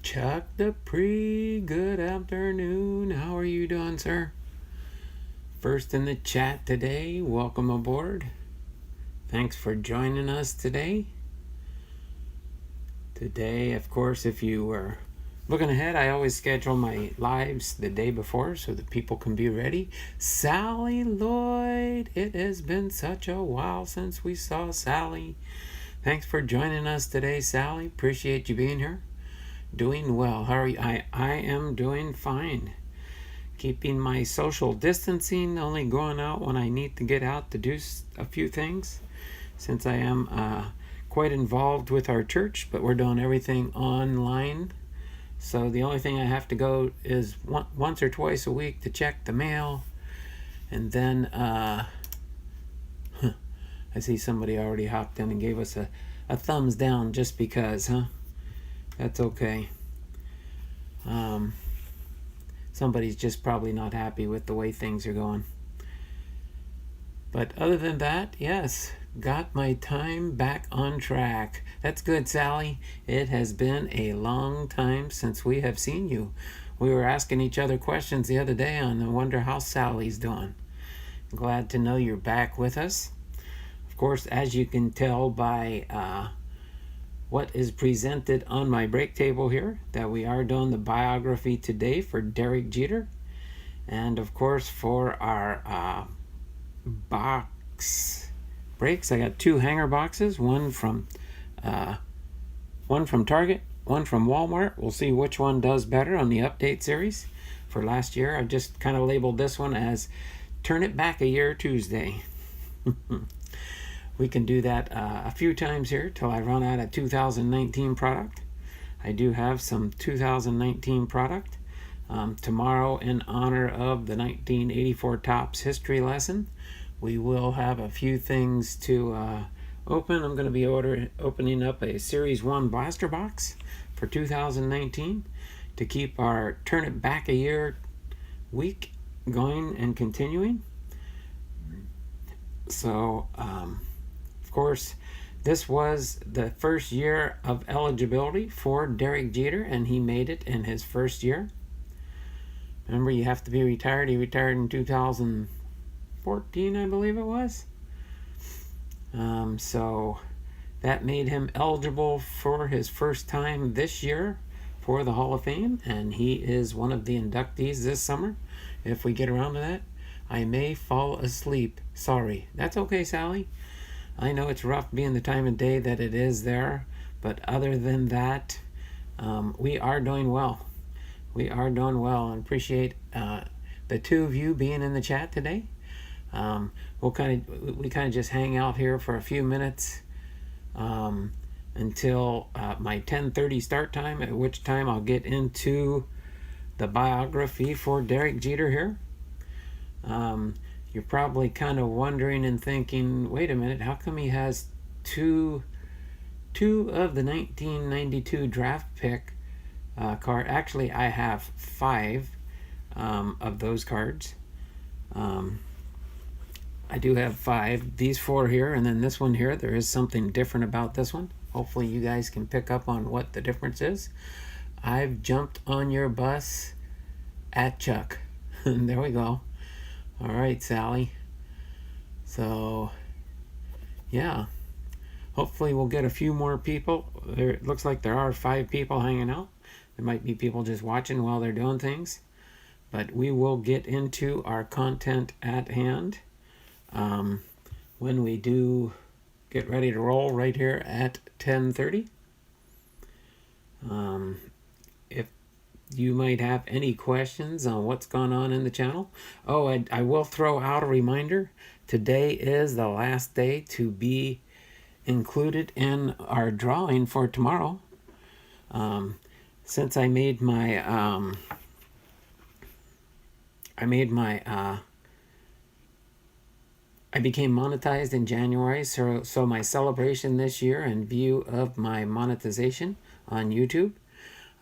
Chuck Dupree, good afternoon. How are you doing, sir? First in the chat today, welcome aboard. Thanks for joining us today. Today, of course, if you were looking ahead, I always schedule my lives the day before so that people can be ready. Sally Lloyd, it has been such a while since we saw Sally. Thanks for joining us today, Sally. Appreciate you being here. Doing well. How are you? I am doing fine. Keeping my social distancing, only going out when I need to get out to do a few things, since I am quite involved with our church, but we're doing everything online. So the only thing I have to go is once or twice a week to check the mail. And then I see somebody already hopped in and gave us a thumbs down just because, huh? That's okay. Somebody's just probably not happy with the way things are going. But other than that, yes, got my time back on track. That's good, Sally. It has been a long time since we have seen you. We were asking each other questions the other day on I wonder how Sally's doing. Glad to know you're back with us. Of course, as you can tell by what is presented on my break table here, that we are doing the biography today for Derek Jeter. And of course, for our box breaks, I got two hanger boxes, one from Target, one from Walmart. We'll see which one does better on the update series for last year. I've just kind of labeled this one as Turn It Back a Year Tuesday. We can do that a few times here till I run out of 2019 product. I do have some 2019 product. Tomorrow, in honor of the 1984 Topps history lesson, we will have a few things to open. I'm going to be opening up a Series 1 blaster box for 2019 to keep our Turn It Back a Year week going and continuing. So, of course, this was the first year of eligibility for Derek Jeter, and he made it in his first year. Remember, you have to be retired. He retired in 2014, I believe it was. So that made him eligible for his first time this year for the Hall of Fame, and he is one of the inductees this summer. If we get around to that, I may fall asleep. Sorry. That's okay, Sally. I know it's rough being the time of day that it is there, but other than that, we are doing well. We are doing well, and appreciate the two of you being in the chat today. We kind of just hang out here for a few minutes until my 10:30 start time, at which time I'll get into the biography for Derek Jeter here. You're probably kind of wondering and thinking, wait a minute, how come he has two of the 1992 draft pick card? Actually, I have 5 of those cards. I do have 5. These 4 here, and then this one here. There is something different about this one. Hopefully you guys can pick up on what the difference is. I've jumped on your bus at Chuck. There we go. All right, Sally. So, yeah. Hopefully we'll get a few more people. It looks like there are 5 people hanging out. There might be people just watching while they're doing things. But we will get into our content at hand when we do get ready to roll right here at 10:30. If you might have any questions on what's gone on in the channel. Oh, I will throw out a reminder. Today is the last day to be included in our drawing for tomorrow. Since I became monetized in January, so my celebration this year in view of my monetization on YouTube,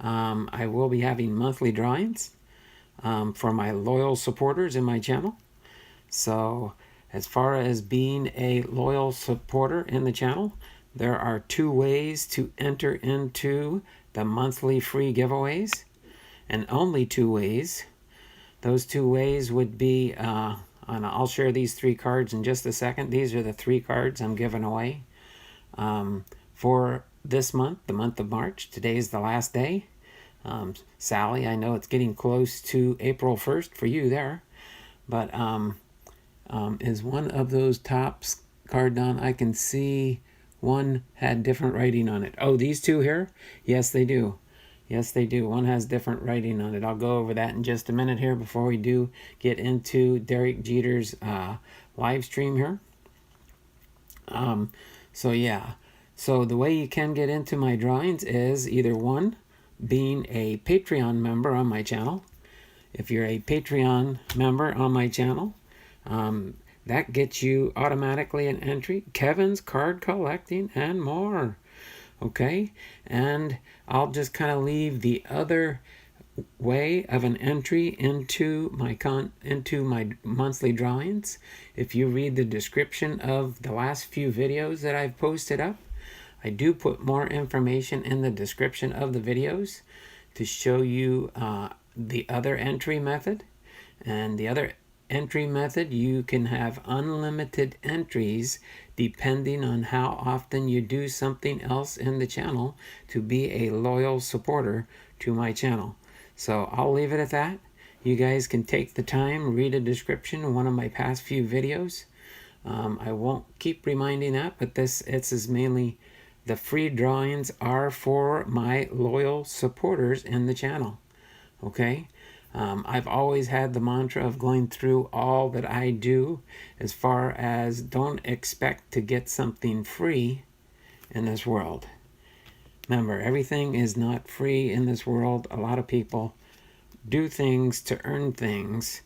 I will be having monthly drawings for my loyal supporters in my channel. So as far as being a loyal supporter in the channel, There are 2 ways to enter into the monthly free giveaways, and only 2 ways. Those 2 ways would be, and I'll share these 3 cards in just a second. These are the 3 cards I'm giving away for this month, the month of March. Today is the last day. Sally, I know it's getting close to April 1st for you there, but is one of those tops card done? I can see one had different writing on it. Oh, these 2 here? Yes, they do. Yes, they do. One has different writing on it. I'll go over that in just a minute here before we do get into Derek Jeter's live stream here. So yeah. So the way you can get into my drawings is either one, being a Patreon member on my channel. If you're a Patreon member on my channel, that gets you automatically an entry, Kevin's Card Collecting, and more. Okay, and I'll just kind of leave the other way of an entry into my monthly drawings. If you read the description of the last few videos that I've posted up, I do put more information in the description of the videos to show you the other entry method. And the other entry method, you can have unlimited entries depending on how often you do something else in the channel to be a loyal supporter to my channel. So I'll leave it at that. You guys can take the time, read a description of one of my past few videos. I won't keep reminding that, but it's mainly the free drawings are for my loyal supporters in the channel. Okay? I've always had the mantra of going through all that I do as far as don't expect to get something free in this world. Remember, everything is not free in this world. A lot of people do things to earn things.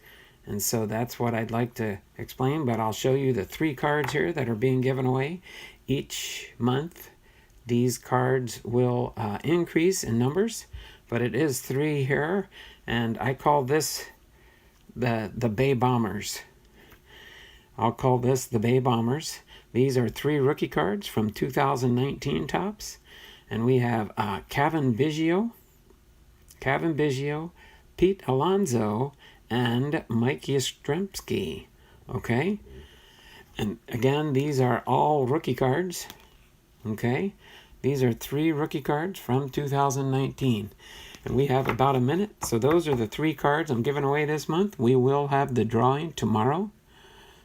And so that's what I'd like to explain. But I'll show you the 3 cards here that are being given away. Each month, these cards will increase in numbers. But it is 3 here. And I call this the Bay Bombers. I'll call this the Bay Bombers. These are 3 rookie cards from 2019 tops. And we have Kevin Biggio, Pete Alonso, and Mike Yastrzemski. Okay? And again, these are all rookie cards. Okay? These are 3 rookie cards from 2019. And we have about a minute. So those are the 3 cards I'm giving away this month. We will have the drawing tomorrow.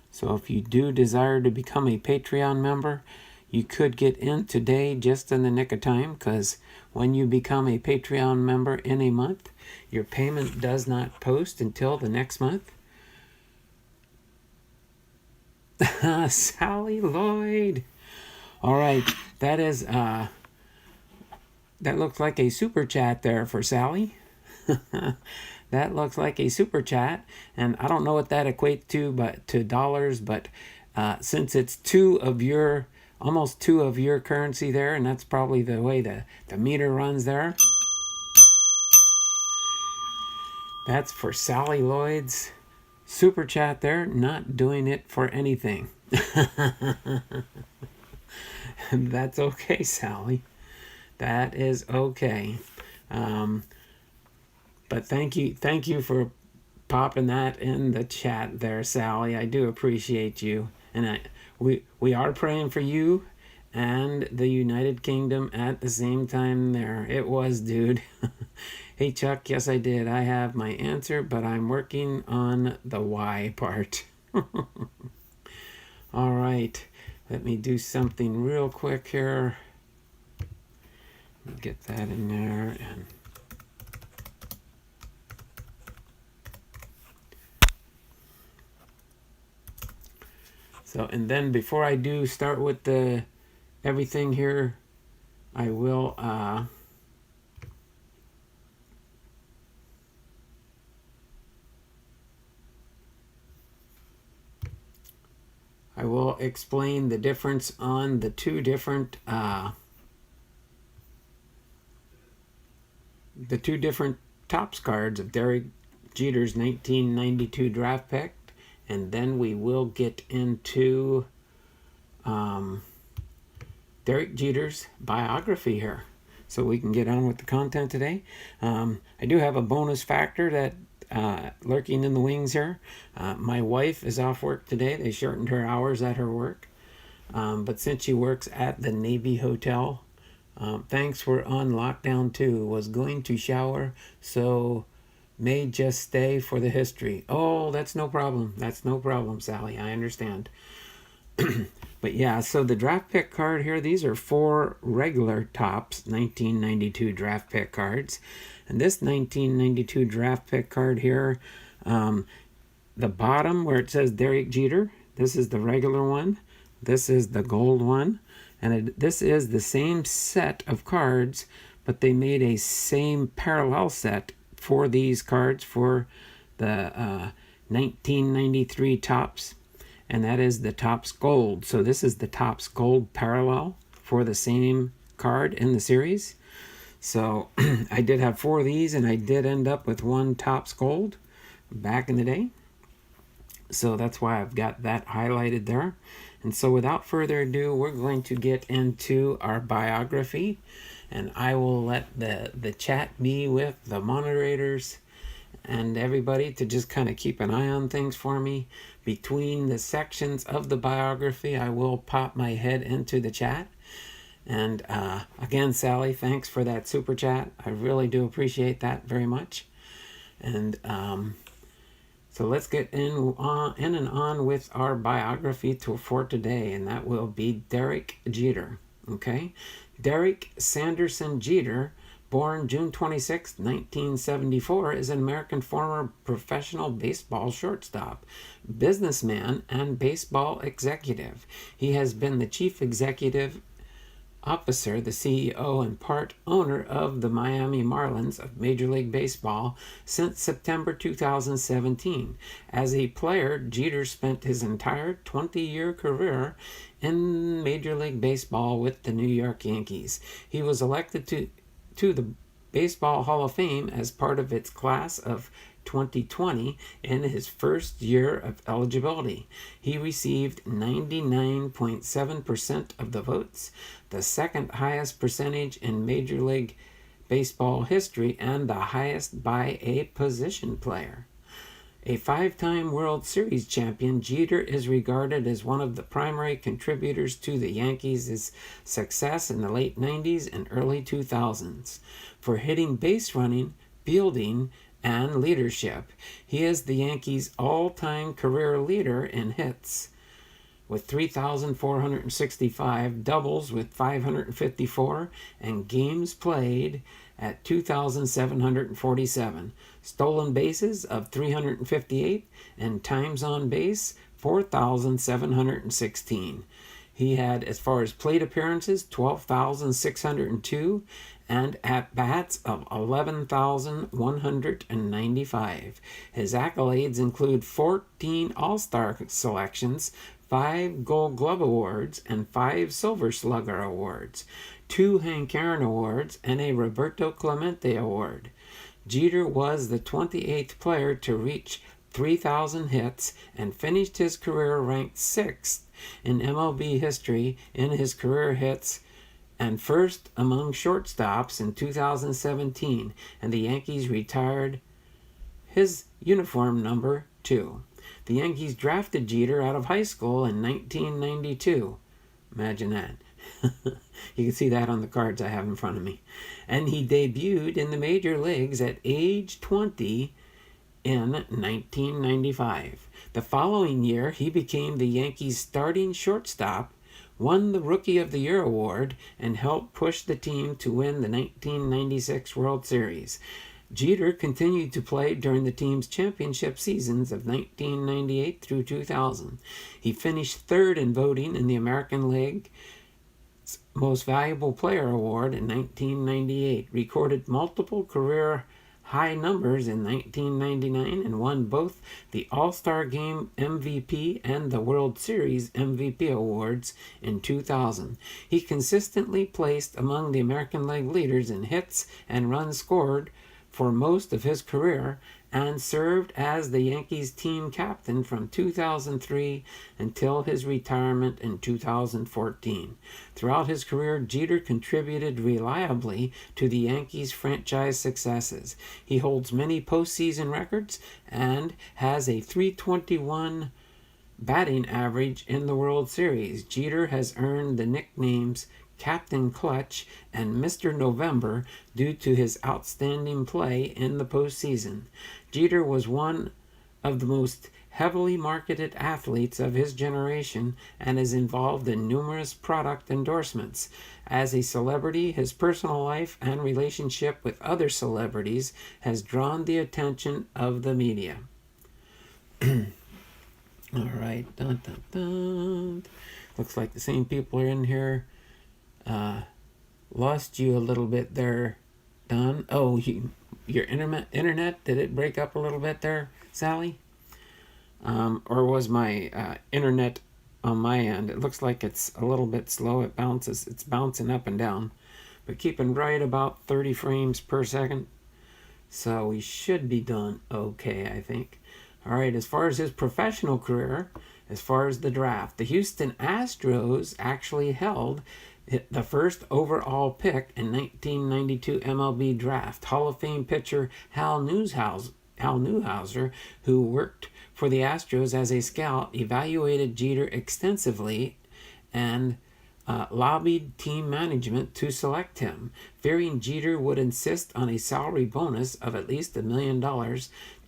So if you do desire to become a Patreon member, you could get in today just in the nick of time, because when you become a Patreon member in a month, your payment does not post until the next month. Sally Lloyd. All right, that is that looks like a super chat there for Sally. That looks like a super chat, and I don't know what that equates to, but to dollars. But since it's almost 2 of your currency there, and that's probably the way the meter runs there. That's for Sally Lloyd's super chat there, not doing it for anything. That's okay, Sally. That is okay. But thank you for popping that in the chat there, Sally. I do appreciate you. And we are praying for you and the United Kingdom at the same time there. It was, dude. Hey, Chuck, yes, I did. I have my answer, but I'm working on the why part. All right. Let me do something real quick here. Get that in there. And so, and then before I do start with everything here, I will explain the difference on the 2 different Topps cards of Derek Jeter's 1992 draft pick, and then we will get into Derek Jeter's biography here. So we can get on with the content today. I do have a bonus factor that lurking in the wings here. My wife is off work today. They shortened her hours at her work. But since she works at the Navy Hotel, thanks, we're on lockdown too. Was going to shower, so may just stay for the history. Oh, that's no problem. That's no problem, Sally. I understand. But yeah, so the draft pick card here, these are 4 regular Topps 1992 draft pick cards. And this 1992 draft pick card here, the bottom where it says Derek Jeter, this is the regular one. This is the gold one. And this is the same set of cards, but they made a same parallel set for these cards for the 1993 Topps. And that is the Topps Gold. So this is the Topps Gold parallel for the same card in the series. So I did have 4 of these, and I did end up with 1 Topps Gold back in the day. So that's why I've got that highlighted there. And so without further ado, we're going to get into our biography. And I will let the chat be with the moderators and everybody to just kind of keep an eye on things for me. Between the sections of the biography, I will pop my head into the chat. And again, Sally, thanks for that super chat. I really do appreciate that very much. And so let's get in and on with our biography for today, and that will be Derek Jeter. Okay, Derek Sanderson Jeter, born June 26, 1974, is an American former professional baseball shortstop, businessman, and baseball executive. He has been the chief executive officer, the CEO, and part owner of the Miami Marlins of Major League Baseball since September 2017. As a player, Jeter spent his entire 20-year career in Major League Baseball with the New York Yankees. He was elected to the Baseball Hall of Fame as part of its class of 2020 in his first year of eligibility. He received 99.7% of the votes, the second highest percentage in Major League Baseball history, and the highest by a position player. A 5-time World Series champion, Jeter is regarded as one of the primary contributors to the Yankees' success in the late 90s and early 2000s for hitting, base running, fielding, and leadership. He is the Yankees' all-time career leader in hits with 3,465, doubles with 554, and games played at 2,747, stolen bases of 358, and times on base 4,716. He had, as far as plate appearances, 12,602 and at-bats of 11,195. His accolades include 14 All-Star selections, 5 Gold Glove Awards, and 5 Silver Slugger Awards, 2 Hank Aaron Awards, and a Roberto Clemente Award. Jeter was the 28th player to reach 3,000 hits and finished his career ranked 6th in MLB history in his career hits and first among shortstops in 2017, and the Yankees retired his uniform number 2. The Yankees drafted Jeter out of high school in 1992. Imagine that. You can see that on the cards I have in front of me. And he debuted in the major leagues at age 20 in 1995. The following year, he became the Yankees' starting shortstop, won the Rookie of the Year award, and helped push the team to win the 1996 World Series. Jeter continued to play during the team's championship seasons of 1998 through 2000. He finished third in voting in the American League's Most Valuable Player Award in 1998, recorded multiple career high numbers in 1999, and won both the All-Star Game MVP and the World Series MVP awards in 2000. He consistently placed among the American League leaders in hits and runs scored for most of his career and served as the Yankees team captain from 2003 until his retirement in 2014. Throughout his career, Jeter contributed reliably to the Yankees' franchise successes. He holds many postseason records and has a .321 batting average in the World Series. Jeter has earned the nicknames Captain Clutch and Mr. November due to his outstanding play in the postseason. Jeter was one of the most heavily marketed athletes of his generation and is involved in numerous product endorsements. As a celebrity, his personal life and relationship with other celebrities has drawn the attention of the media. All right. Dun, dun, dun. Looks like the same people are in here. Lost you a little bit there, Don. Oh, your internet, did it break up a little bit there, Sally? Or was my internet on my end? It looks like it's a little bit slow. It's bouncing up and down, but keeping right about 30 frames per second. So we should be done okay, I think. All right, as far as his professional career, as far as the draft, the Houston Astros actually held the first overall pick in 1992 MLB draft. Hall of Fame pitcher Hal Newhouser, who worked for the Astros as a scout, evaluated Jeter extensively and lobbied team management to select him. Fearing Jeter would insist on a salary bonus of at least $1 million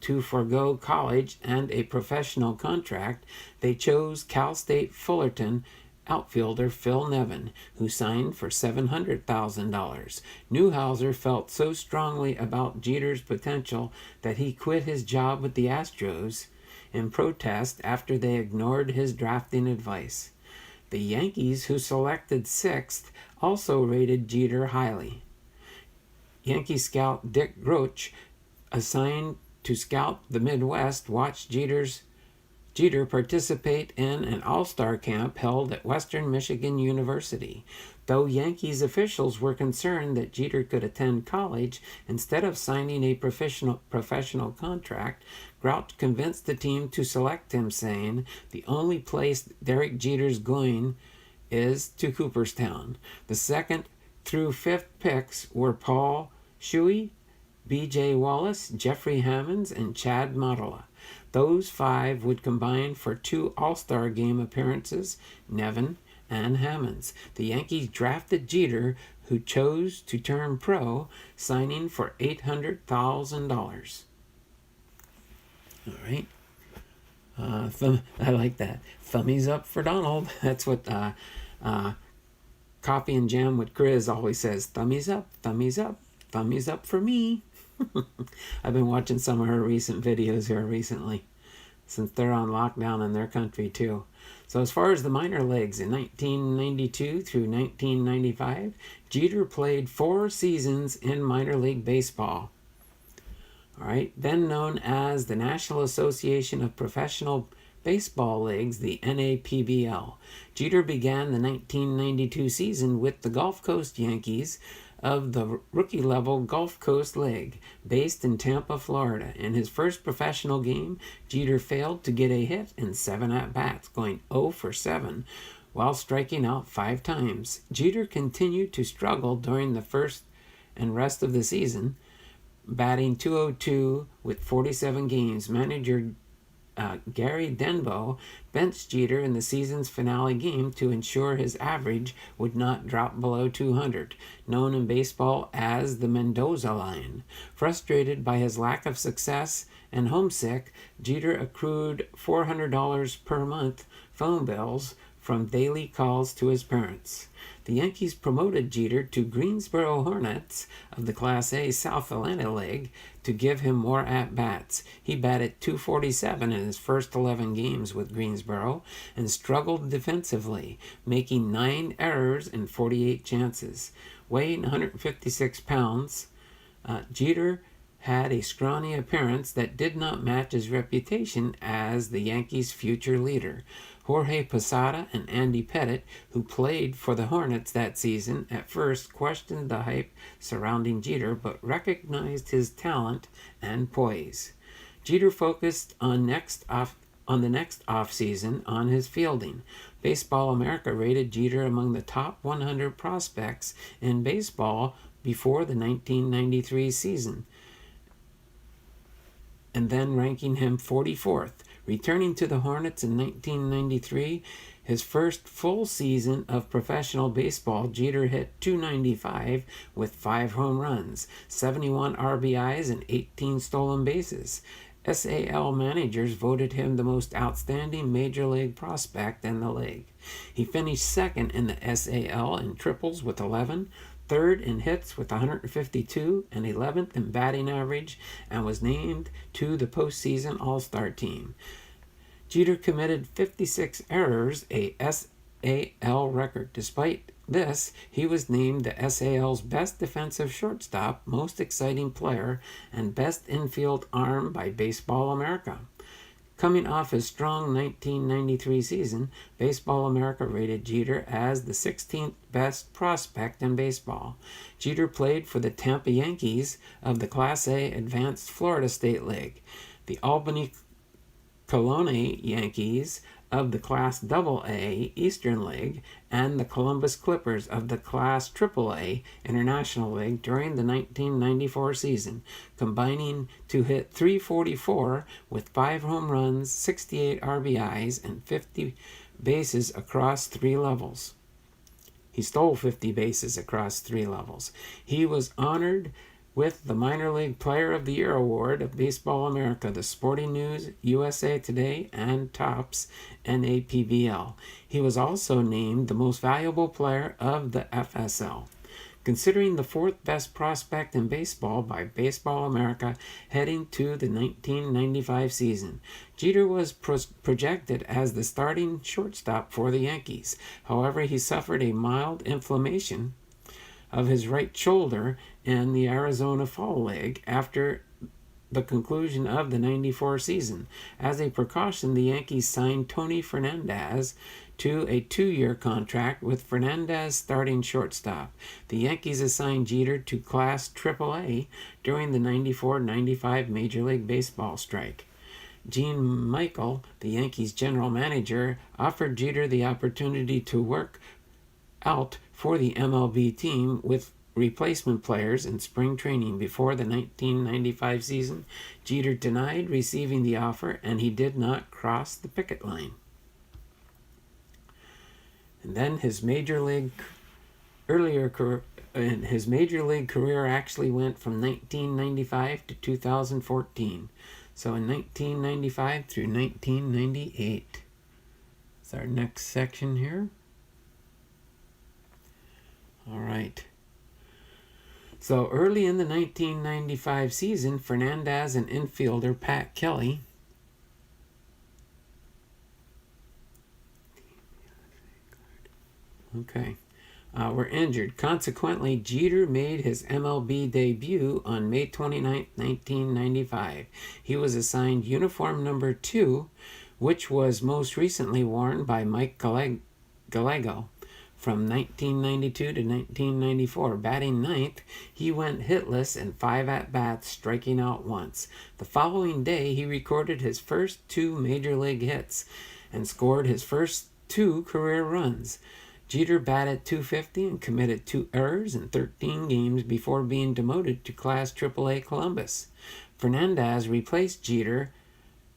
to forego college and a professional contract, they chose Cal State Fullerton outfielder Phil Nevin, who signed for $700,000. Newhouser felt so strongly about Jeter's potential that he quit his job with the Astros in protest after they ignored his drafting advice. The Yankees, who selected sixth, also rated Jeter highly. Yankee scout Dick Groch, assigned to scout the Midwest, watched Jeter participate in an all-star camp held at Western Michigan University. Though Yankees officials were concerned that Jeter could attend college instead of signing a professional contract, Grout convinced the team to select him, saying, "The only place Derek Jeter's going is to Cooperstown." The second through fifth picks were Paul Shuey, B.J. Wallace, Jeffrey Hammonds, and Chad Mottala. Those five would combine for 2 All-Star Game appearances, Nevin and Hammonds. The Yankees drafted Jeter, who chose to turn pro, signing for $800,000. All right. I like that. Thummies up for Donald. That's what Coffee and Jam with Chris always says. Thummies up, thummies up, thummies up for me. I've been watching some of her recent videos here recently, since they're on lockdown in their country too. So as far as the minor leagues, in 1992 through 1995, Jeter played 4 seasons in minor league baseball. All right, then known as the National Association of Professional Baseball Leagues, the NAPBL. Jeter began the 1992 season with the Gulf Coast Yankees of the rookie-level Gulf Coast League, based in Tampa, Florida. In his first professional game, Jeter failed to get a hit in 7 at-bats, going 0 for 7, while striking out 5 times. Jeter continued to struggle during the first and rest of the season, batting .202 with 47 games. Manager Gary Denbo benched Jeter in the season's finale game to ensure his average would not drop below 200, known in baseball as the Mendoza line. Frustrated by his lack of success and homesick, Jeter accrued $400 per month phone bills from daily calls to his parents. The Yankees promoted Jeter to Greensboro Hornets of the Class A South Atlanta League to give him more at-bats. He batted .247 in his first 11 games with Greensboro and struggled defensively, making 9 errors in 48 chances. Weighing 156 pounds, Jeter had a scrawny appearance that did not match his reputation as the Yankees' future leader. Jorge Posada and Andy Pettitte, who played for the Hornets that season, at first questioned the hype surrounding Jeter, but recognized his talent and poise. Jeter focused on the next offseason on his fielding. Baseball America rated Jeter among the top 100 prospects in baseball before the 1993 season, and then ranking him 44th. Returning to the Hornets in 1993, his first full season of professional baseball, Jeter hit .295 with 5 home runs, 71 RBIs, and 18 stolen bases. SAL managers voted him the most outstanding major league prospect in the league. He finished second in the SAL in triples with 11, third in hits with 152, and 11th in batting average, and was named to the postseason All-Star team. Jeter committed 56 errors, a SAL record. Despite this, he was named the SAL's best defensive shortstop, most exciting player, and best infield arm by Baseball America. Coming off his strong 1993 season, Baseball America rated Jeter as the 16th best prospect in baseball. Jeter played for the Tampa Yankees of the Class A Advanced Florida State League, the Albany Colony Yankees of the Class AA Eastern League, and the Columbus Clippers of the Class AAA International League during the 1994 season, combining to hit .344 with 5 home runs, 68 RBIs, and 50 bases across 3 levels. He stole 50 bases across 3 levels. He was honored with the Minor League Player of the Year award of Baseball America, the Sporting News, USA Today, and Topps NAPBL. He was also named the most valuable player of the FSL, considering the 4th best prospect in baseball by Baseball America heading to the 1995 season. Jeter was projected as the starting shortstop for the Yankees. However, he suffered a mild inflammation of his right shoulder in the Arizona Fall League after the conclusion of the 94 season. As a precaution, the Yankees signed Tony Fernandez to a 2-year contract, with Fernandez starting shortstop. The Yankees assigned Jeter to Class AAA during the 94-95 Major League Baseball strike. Gene Michael, the Yankees general manager, offered Jeter the opportunity to work out for the MLB team with replacement players in spring training before the 1995 season. Jeter denied receiving the offer, and he did not cross the picket line. And then his major league career actually went from 1995 to 2014. So in 1995 through 1998. That's our next section here. All right. So early in the 1995 season, Fernandez and infielder Pat Kelly were injured. Consequently, Jeter made his MLB debut on May 29, 1995. He was assigned uniform number 2, which was most recently worn by Mike Gallego. From 1992 to 1994, batting ninth, he went hitless in 5 at-bats, striking out once. The following day, he recorded his first 2 major league hits and scored his first 2 career runs. Jeter batted .250 and committed 2 errors in 13 games before being demoted to Class AAA Columbus. Fernandez replaced Jeter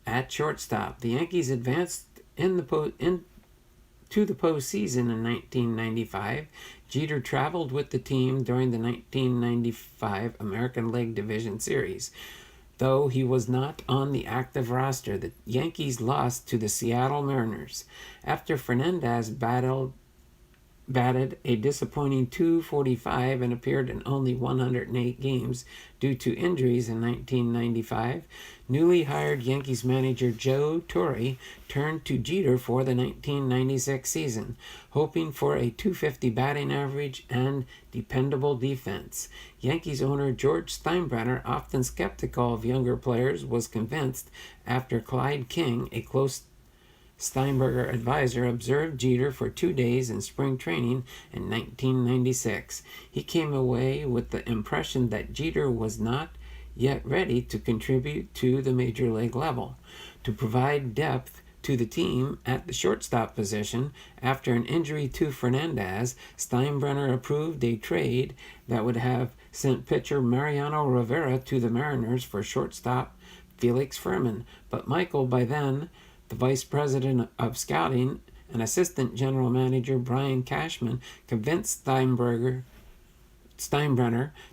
at shortstop. The Yankees advanced to the postseason in 1995. Jeter traveled with the team during the 1995 American League Division Series. Though he was not on the active roster, the Yankees lost to the Seattle Mariners. After Fernandez battled batted a disappointing .245 and appeared in only 108 games due to injuries in 1995. Newly hired Yankees manager Joe Torre turned to Jeter for the 1996 season, hoping for a .250 batting average and dependable defense. Yankees owner George Steinbrenner, often skeptical of younger players, was convinced after Clyde King, a close Steinberger advisor, observed Jeter for 2 days in spring training in 1996. He came away with the impression that Jeter was not yet ready to contribute to the major league level. To provide depth to the team at the shortstop position after an injury to Fernandez, Steinbrenner approved a trade that would have sent pitcher Mariano Rivera to the Mariners for shortstop Felix Fermin. But Michael, by then the vice president of scouting and assistant general manager Brian Cashman, convinced Steinbrenner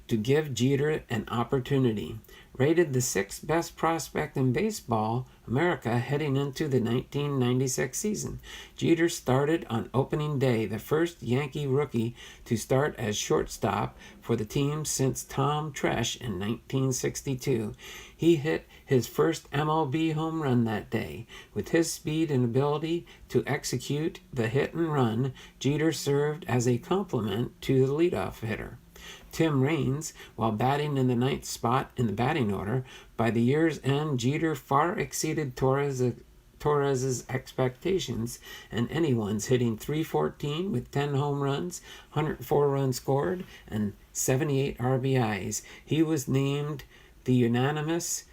to give Jeter an opportunity. Rated the sixth best prospect in baseball America heading into the 1996 season, Jeter started on opening day, the first Yankee rookie to start as shortstop for the team since Tom Tresh in 1962. He hit his first MLB home run that day. With his speed and ability to execute the hit and run, Jeter served as a complement to the leadoff hitter, Tim Raines, while batting in the ninth spot in the batting order. By the year's end, Jeter far exceeded Torres's expectations and anyone's, hitting .314 with 10 home runs, 104 runs scored, and 78 RBIs. He was named the unanimous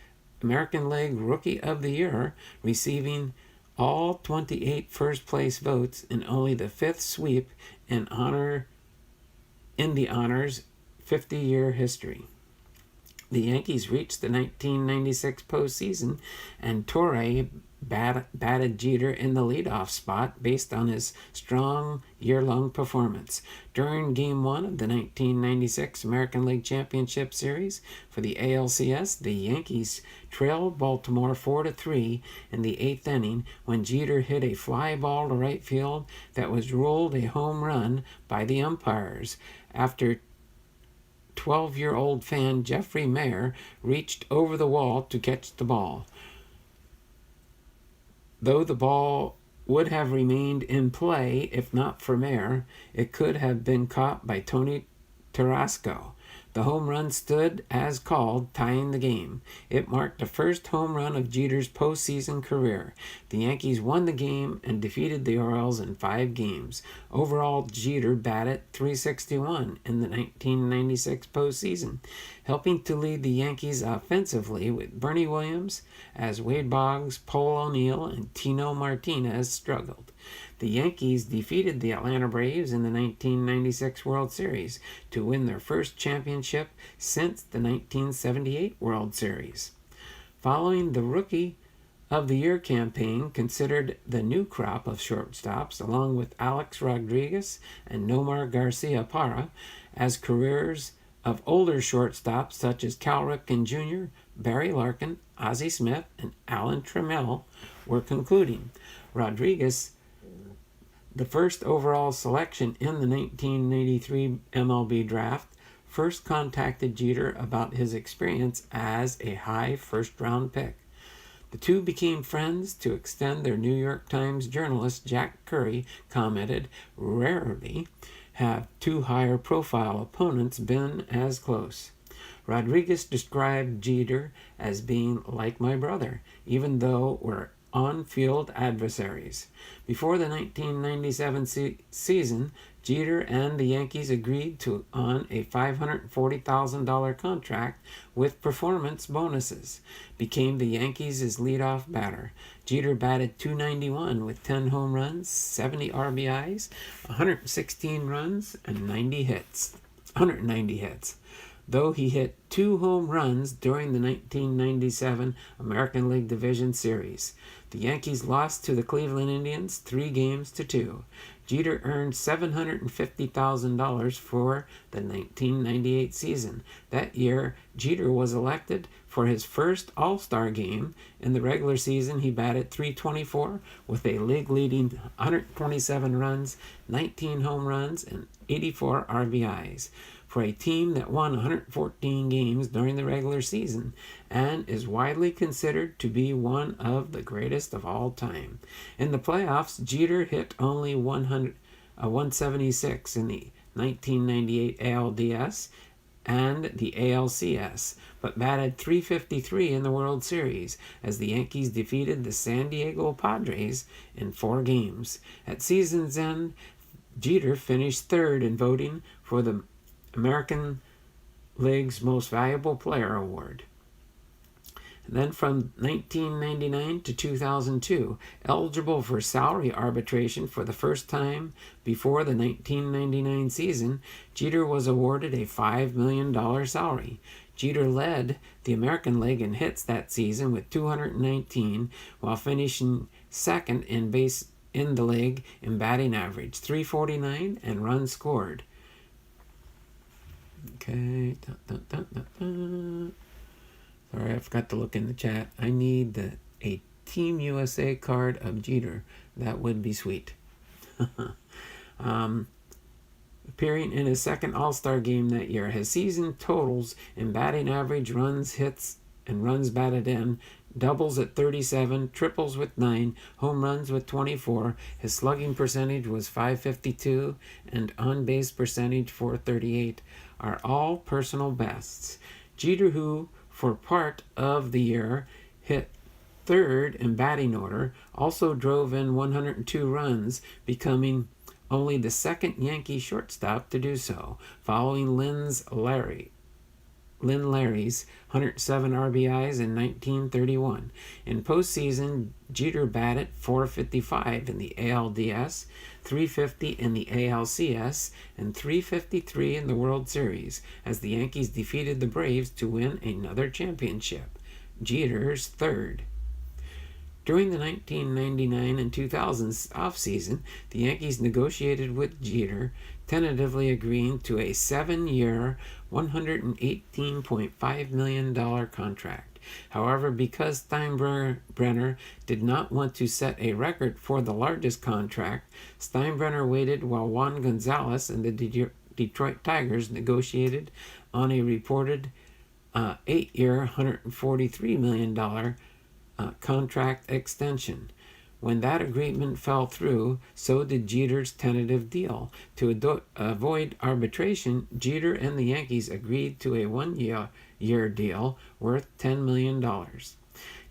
American League Rookie of the Year, receiving all 28 first-place votes in only the fifth sweep in the honors 50-year history. The Yankees reached the 1996 postseason, and Torre batted Jeter in the leadoff spot based on his strong year-long performance. During Game 1 of the 1996 American League Championship Series for the ALCS, the Yankees trailed Baltimore 4-3 in the eighth inning when Jeter hit a fly ball to right field that was ruled a home run by the umpires after 12-year-old fan Jeffrey Mayer reached over the wall to catch the ball. Though the ball would have remained in play if not for Mayer, it could have been caught by Tony Tarasco. The home run stood as called, tying the game. It marked the first home run of Jeter's postseason career. The Yankees won the game and defeated the Orioles in 5 games. Overall, Jeter batted .361 in the 1996 postseason, helping to lead the Yankees offensively with Bernie Williams as Wade Boggs, Paul O'Neill, and Tino Martinez struggled. The Yankees defeated the Atlanta Braves in the 1996 World Series to win their first championship since the 1978 World Series. Following the Rookie of the Year campaign, considered the new crop of shortstops, along with Alex Rodriguez and Nomar Garcia Parra, as careers of older shortstops such as Cal Ripken Jr., Barry Larkin, Ozzie Smith, and Alan Trammell were concluding. Rodriguez, the first overall selection in the 1983 MLB draft, first contacted Jeter about his experience as a high first-round pick. The two became friends to extend their New York Times journalist Jack Curry commented, "Rarely have two higher-profile opponents been as close." Rodriguez described Jeter as being like my brother, even though we're on-field adversaries. Before the 1997 season, Jeter and the Yankees agreed on a $540,000 contract with performance bonuses. Became the Yankees' leadoff batter. Jeter batted .291 with 10 home runs, 70 RBIs, 116 runs, and 190 hits. though he hit 2 home runs during the 1997 American League Division Series. The Yankees lost to the Cleveland Indians 3-2. Jeter earned $750,000 for the 1998 season. That year, Jeter was elected for his first All-Star game. In the regular season, he batted .324 with a league-leading 127 runs, 19 home runs, and 84 RBIs for a team that won 114 games during the regular season and is widely considered to be one of the greatest of all time. In the playoffs, Jeter hit only 176 in the 1998 ALDS and the ALCS, but batted .353 in the World Series as the Yankees defeated the San Diego Padres in 4 games. At season's end, Jeter finished third in voting for the American League's Most Valuable Player Award. And then from 1999 to 2002, eligible for salary arbitration for the first time before the 1999 season, Jeter was awarded a $5 million salary. Jeter led the American League in hits that season with 219, while finishing second in the league in batting average, .349, and runs scored. Okay. Sorry, I forgot to look in the chat. I need a Team USA card of Jeter. That would be sweet. Appearing in his second All-Star game that year, his season totals in batting average, runs, hits, and runs batted in, doubles at 37, triples with 9, home runs with 24. His slugging percentage was .552 and on-base percentage .438. Are all personal bests. Jeter, who for part of the year hit third in batting order, also drove in 102 runs, becoming only the second Yankee shortstop to do so, following Lynn Larry's 107 RBIs in 1931. In postseason, Jeter batted .455 in the ALDS, .350 in the ALCS, and .353 in the World Series, as the Yankees defeated the Braves to win another championship, Jeter's third. During the 1999 and 2000 offseason, the Yankees negotiated with Jeter, tentatively agreeing to a 7-year, $118.5 million contract. However, because Steinbrenner did not want to set a record for the largest contract, Steinbrenner waited while Juan Gonzalez and the Detroit Tigers negotiated on a reported 8-year, $143 million contract extension. When that agreement fell through, so did Jeter's tentative deal. To avoid arbitration, Jeter and the Yankees agreed to a 1-year deal worth $10 million.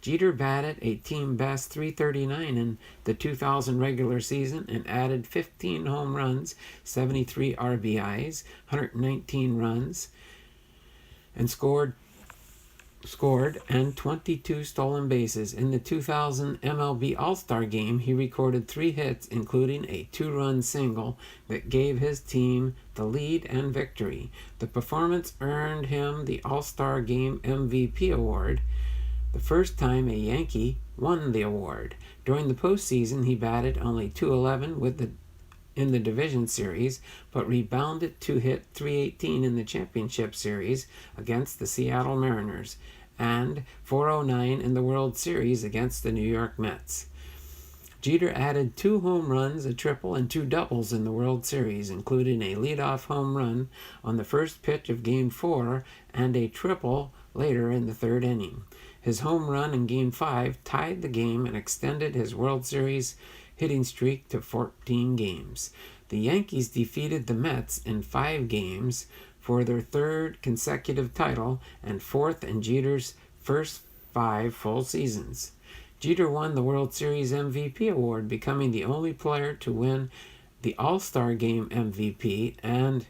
Jeter batted a team-best .339 in the 2000 regular season and added 15 home runs, 73 RBIs, 119 runs, and scored and 22 stolen bases. In the 2000 MLB All-Star Game, he recorded 3 hits, including a 2-run single that gave his team the lead and victory. The performance earned him the All-Star Game MVP award, the first time a Yankee won the award. During the postseason, he batted only .211 in the division series, but rebounded to hit .318 in the championship series against the Seattle Mariners, and .409 in the World Series against the New York Mets. Jeter added 2 home runs, a triple, and 2 doubles in the World Series, including a leadoff home run on the first pitch of Game 4 and a triple later in the 3rd inning. His home run in Game 5 tied the game and extended his World Series hitting streak to 14 games. The Yankees defeated the Mets in 5 games for their 3rd consecutive title and 4th in Jeter's first 5 full seasons. Jeter won the World Series MVP award, becoming the only player to win the All-Star Game MVP and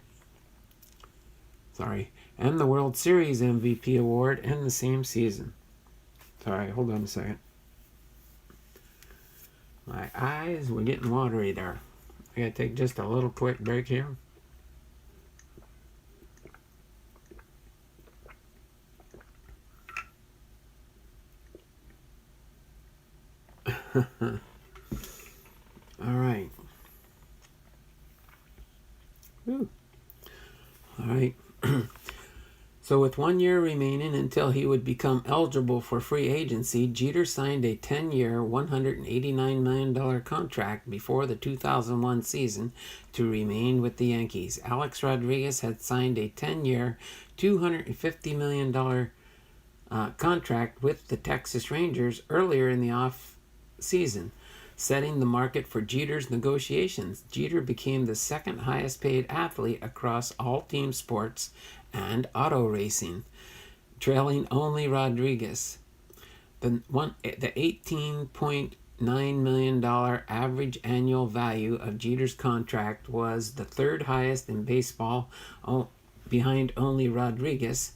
the World Series MVP award in the same season. Sorry, hold on a second. My eyes were getting watery there. I gotta take just a little quick break here. All right. Whew. All right. So with 1 year remaining until he would become eligible for free agency, Jeter signed a 10-year, $189 million contract before the 2001 season to remain with the Yankees. Alex Rodriguez had signed a 10-year, $250 million contract with the Texas Rangers earlier in the off-season, setting the market for Jeter's negotiations. Jeter became the second highest paid athlete across all team sports and auto racing, trailing only Rodriguez. The $18.9 million average annual value of Jeter's contract was the third highest in baseball, behind only Rodriguez,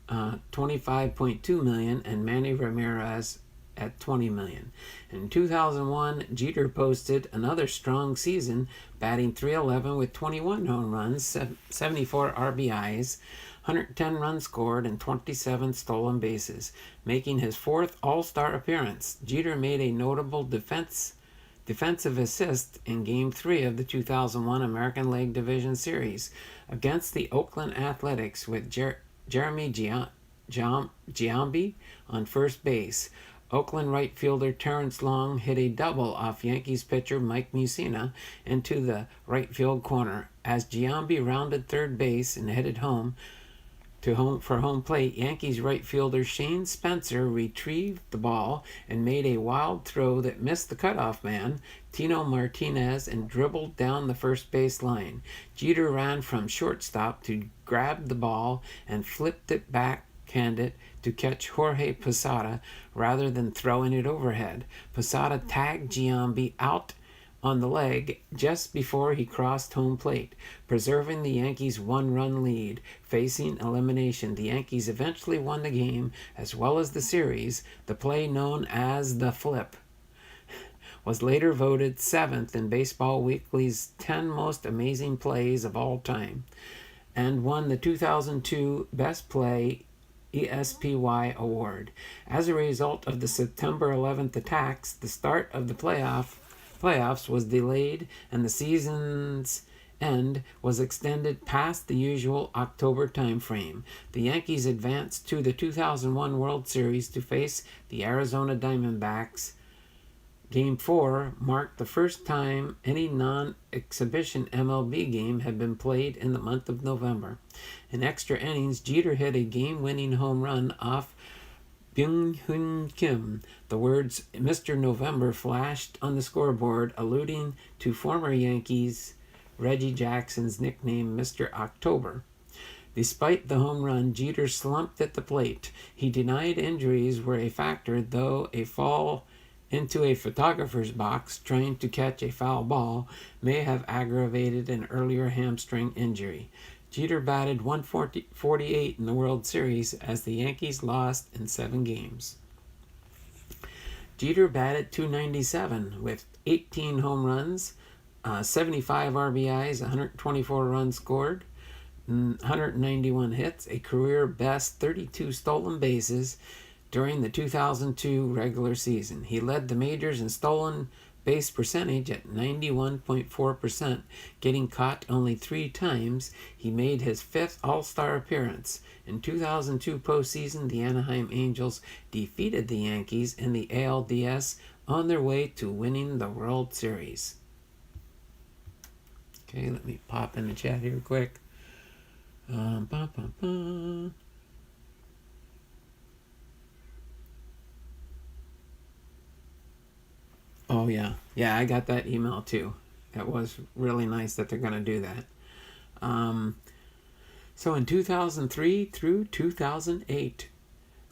$25.2 million, and Manny Ramirez at $20 million. In 2001, Jeter posted another strong season, batting .311 with 21 home runs, 74 RBIs, 110 runs scored, and 27 stolen bases, making his fourth All-Star appearance. Jeter made a notable defensive assist in Game 3 of the 2001 American League Division Series against the Oakland Athletics with Jeremy Giambi on first base. Oakland right fielder Terrence Long hit a double off Yankees pitcher Mike Mussina into the right field corner. As Giambi rounded third base and headed home for home plate, Yankees right fielder Shane Spencer retrieved the ball and made a wild throw that missed the cutoff man, Tino Martinez, and dribbled down the first base line. Jeter ran from shortstop to grab the ball and flipped it backhanded to catch Jorge Posada rather than throwing it overhead. Posada tagged Giambi out on the leg just before he crossed home plate, preserving the Yankees' one-run lead. Facing elimination, the Yankees eventually won the game as well as the series. The play, known as the flip, was later voted 7th in Baseball Weekly's 10 most amazing plays of all time, and won the 2002 Best Play ESPY award. As a result of the September 11th attacks, the start of the playoffs was delayed, and the season's end was extended past the usual October time frame. The Yankees advanced to the 2001 World Series to face the Arizona Diamondbacks. Game 4 marked the first time any non-exhibition MLB game had been played in the month of November. In extra innings, Jeter hit a game-winning home run off Byung-Hun Kim. The words Mr. November flashed on the scoreboard, alluding to former Yankees Reggie Jackson's nickname Mr. October. Despite the home run, Jeter slumped at the plate. He denied injuries were a factor, though a fall into a photographer's box trying to catch a foul ball may have aggravated an earlier hamstring injury. Jeter batted .148 in the World Series as the Yankees lost in 7 games. Jeter batted .297 with 18 home runs, 75 RBIs, 124 runs scored, 191 hits, a career best 32 stolen bases during the 2002 regular season. He led the majors in stolen base percentage at 91.4%, getting caught only 3 times. He made his 5th All-Star appearance. In 2002 postseason, the Anaheim Angels defeated the Yankees in the ALDS on their way to winning the World Series. Okay, let me pop in the chat here quick. Oh, yeah. Yeah, I got that email too. That was really nice that they're going to do that. So in 2003 through 2008,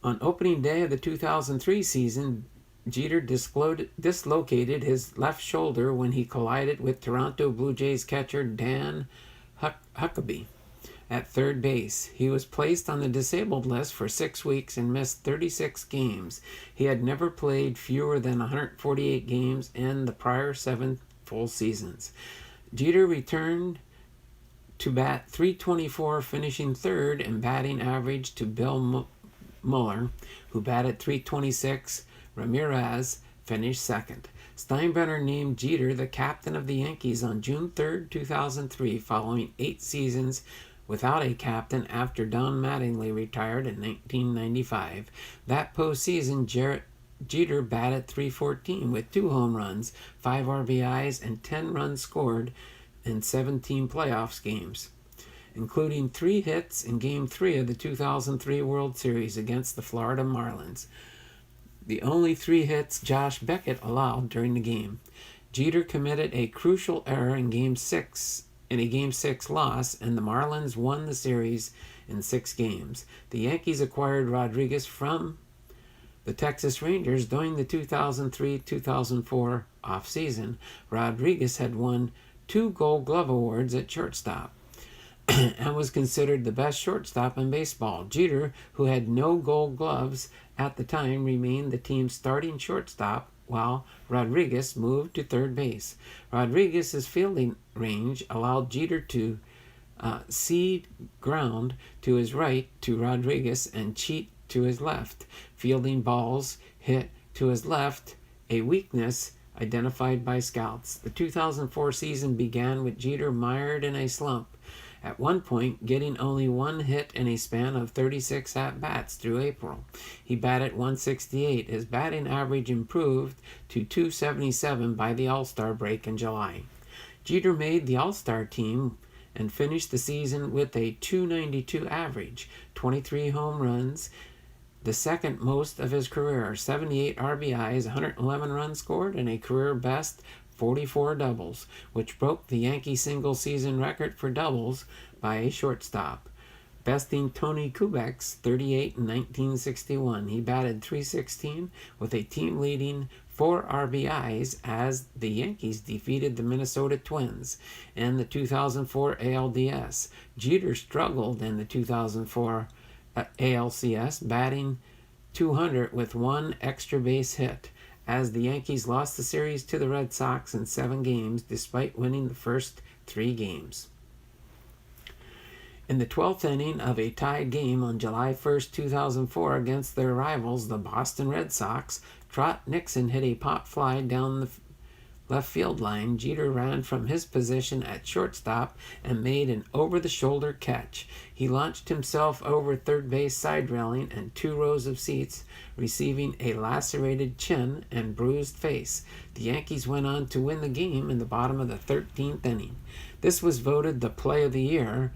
on opening day of the 2003 season, Jeter dislocated his left shoulder when he collided with Toronto Blue Jays catcher Dan Huckabee at third base. He was placed on the disabled list for 6 weeks and missed 36 games. He had never played fewer than 148 games in the prior 7 full seasons. Jeter returned to bat .324, finishing third in batting average to Bill Mueller, who batted .326, Ramirez finished second. Steinbrenner named Jeter the captain of the Yankees on June 3, 2003, following 8 seasons without a captain after Don Mattingly retired in 1995. That postseason, Jeter batted .314 with 2 home runs, 5 RBIs, and 10 runs scored in 17 playoffs games, including 3 hits in Game 3 of the 2003 World Series against the Florida Marlins, the only 3 hits Josh Beckett allowed during the game. Jeter committed a crucial error in a Game 6 loss, and the Marlins won the series in 6 games. The Yankees acquired Rodriguez from the Texas Rangers during the 2003-2004 offseason. Rodriguez had won 2 Gold Glove awards at shortstop and was considered the best shortstop in baseball. Jeter, who had no Gold Gloves at the time, remained the team's starting shortstop, while Rodriguez moved to third base. Rodriguez's fielding range allowed Jeter to cede ground to his right to Rodriguez and cheat to his left, fielding balls hit to his left, a weakness identified by scouts. The 2004 season began with Jeter mired in a slump, at one point getting only 1 hit in a span of 36 at-bats through April. He batted .168. His batting average improved to .277 by the All-Star break in July. Jeter made the All-Star team and finished the season with a .292 average, 23 home runs, the second most of his career, 78 RBIs, 111 runs scored, and a career best 44 doubles, which broke the Yankee single-season record for doubles by a shortstop, besting Tony Kubek's 38 in 1961. He batted .316 with a team-leading 4 RBIs as the Yankees defeated the Minnesota Twins in the 2004 ALDS. Jeter struggled in the 2004 ALCS, batting .200 with 1 extra base hit, as the Yankees lost the series to the Red Sox in 7 games despite winning the first 3 games. In the 12th inning of a tied game on July 1, 2004 against their rivals, the Boston Red Sox, Trot Nixon hit a pop fly down the left field line. Jeter ran from his position at shortstop and made an over-the-shoulder catch. He launched himself over third base side railing and 2 rows of seats, receiving a lacerated chin and bruised face. The Yankees went on to win the game in the bottom of the 13th inning. This was voted the play of the year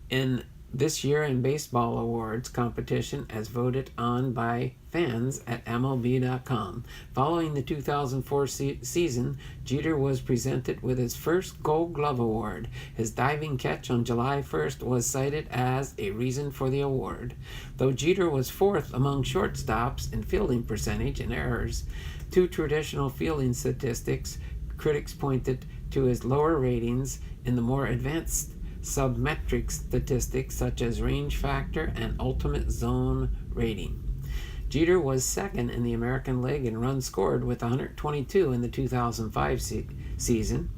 in this year in baseball awards competition, as voted on by fans at MLB.com. Following the 2004 season, Jeter was presented with his first Gold Glove award. His diving catch on July 1st was cited as a reason for the award. Though Jeter was 4th among shortstops in fielding percentage and errors, 2 traditional fielding statistics, critics pointed to his lower ratings in the more advanced submetric statistics such as range factor and ultimate zone rating. Jeter was 2nd in the American League in runs scored with 122 in the 2005 season,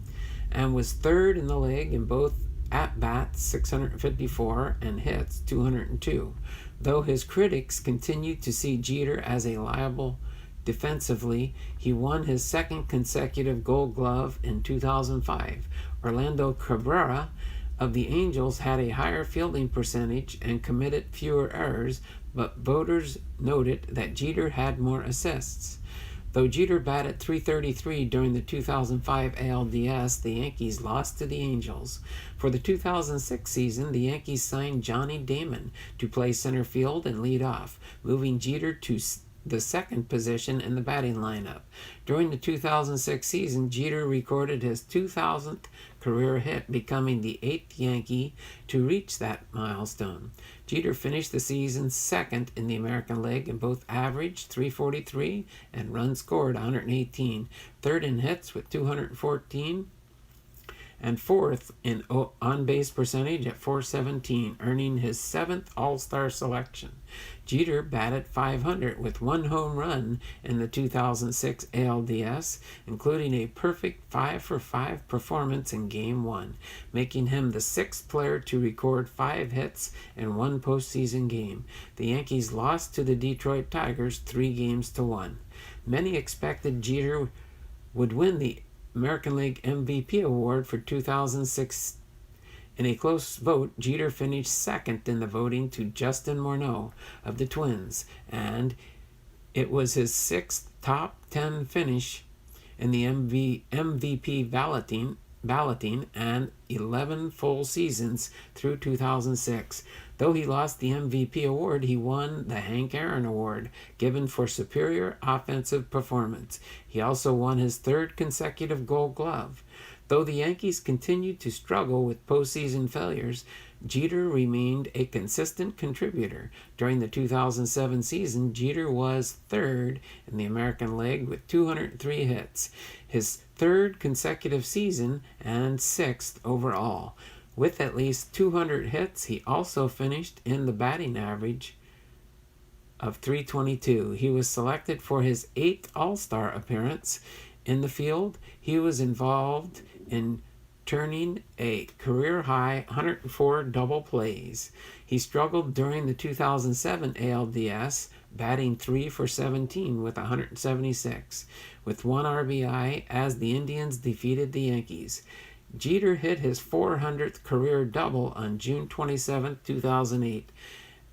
and was 3rd in the league in both at-bats, 654, and hits, 202. Though his critics continued to see Jeter as a liable defensively, he won his 2nd consecutive Gold Glove in 2005. Orlando Cabrera of the Angels had a higher fielding percentage and committed fewer errors, but voters noted that Jeter had more assists. Though Jeter batted .333 during the 2005 ALDS, the Yankees lost to the Angels. For the 2006 season, the Yankees signed Johnny Damon to play center field and lead off, moving Jeter to the 2nd position in the batting lineup. During the 2006 season, Jeter recorded his 2,000th career hit, becoming the 8th Yankee to reach that milestone. Jeter finished the season 2nd in the American League in both average, .343, and runs scored, 118, 3rd in hits with 214, and 4th in on-base percentage at .417, earning his 7th All-Star selection. Jeter batted .500 with 1 home run in the 2006 ALDS, including a perfect 5-for-5 performance in Game 1, making him the 6th player to record 5 hits in 1 postseason game. The Yankees lost to the Detroit Tigers 3-1. Many expected Jeter would win the American League MVP award for 2006. In a close vote, Jeter finished second in the voting to Justin Morneau of the Twins, and it was his sixth top 10 finish in the MVP balloting and 11 full seasons through 2006. Though he lost the MVP award, he won the Hank Aaron Award, given for superior offensive performance. He also won his third consecutive Gold Glove. Though the Yankees continued to struggle with postseason failures, Jeter remained a consistent contributor. During the 2007 season, Jeter was third in the American League with 203 hits, his third consecutive season and sixth overall. With at least 200 hits, he also finished in the batting average of .322. He was selected for his 8th All-Star appearance in the field. He was involved in turning a career-high 104 double plays. He struggled during the 2007 ALDS, batting 3 for 17 with 176, with 1 RBI as the Indians defeated the Yankees. Jeter hit his 400th career double on June 27, 2008,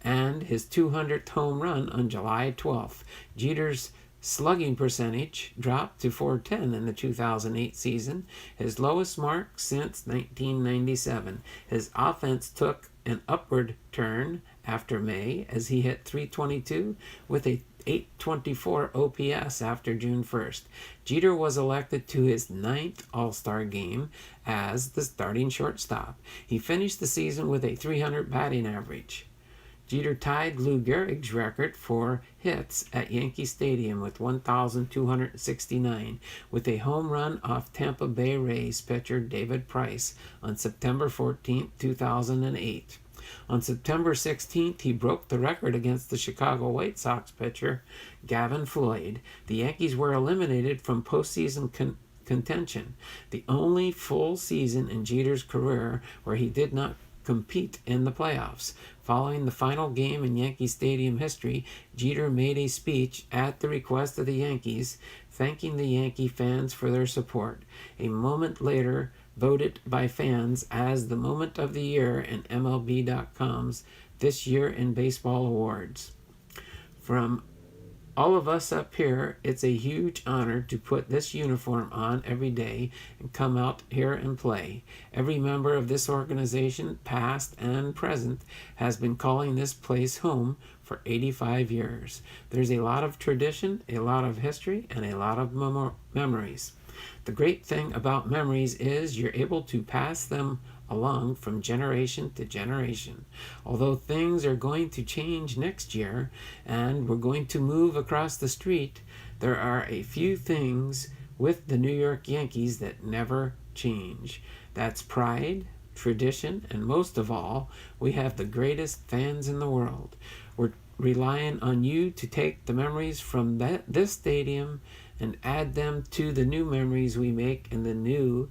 and his 200th home run on July 12th. Jeter's slugging percentage dropped to .410 in the 2008 season, his lowest mark since 1997. His offense took an upward turn after May as he hit .322 with a .824 OPS after June 1st. Jeter was elected to his 9th All-Star game as the starting shortstop. He finished the season with a .300 batting average. Jeter tied Lou Gehrig's record for hits at Yankee Stadium with 1,269 with a home run off Tampa Bay Rays pitcher David Price on September 14, 2008. On September 16th, he broke the record against the Chicago White Sox pitcher Gavin Floyd. The Yankees were eliminated from postseason contention, the only full season in Jeter's career where he did not compete in the playoffs. Following the final game in Yankee Stadium history, Jeter made a speech at the request of the Yankees, thanking the Yankee fans for their support. A moment later, voted by fans as the moment of the year in MLB.com's This Year in Baseball Awards. From all of us up here, it's a huge honor to put this uniform on every day and come out here and play. Every member of this organization, past and present, has been calling this place home for 85 years. There's a lot of tradition, a lot of history, and a lot of memories. The great thing about memories is you're able to pass them along from generation to generation. Although things are going to change next year and we're going to move across the street, there are a few things with the New York Yankees that never change. That's pride, tradition, and most of all, we have the greatest fans in the world. We're relying on you to take the memories from this stadium and add them to the new memories we make in the new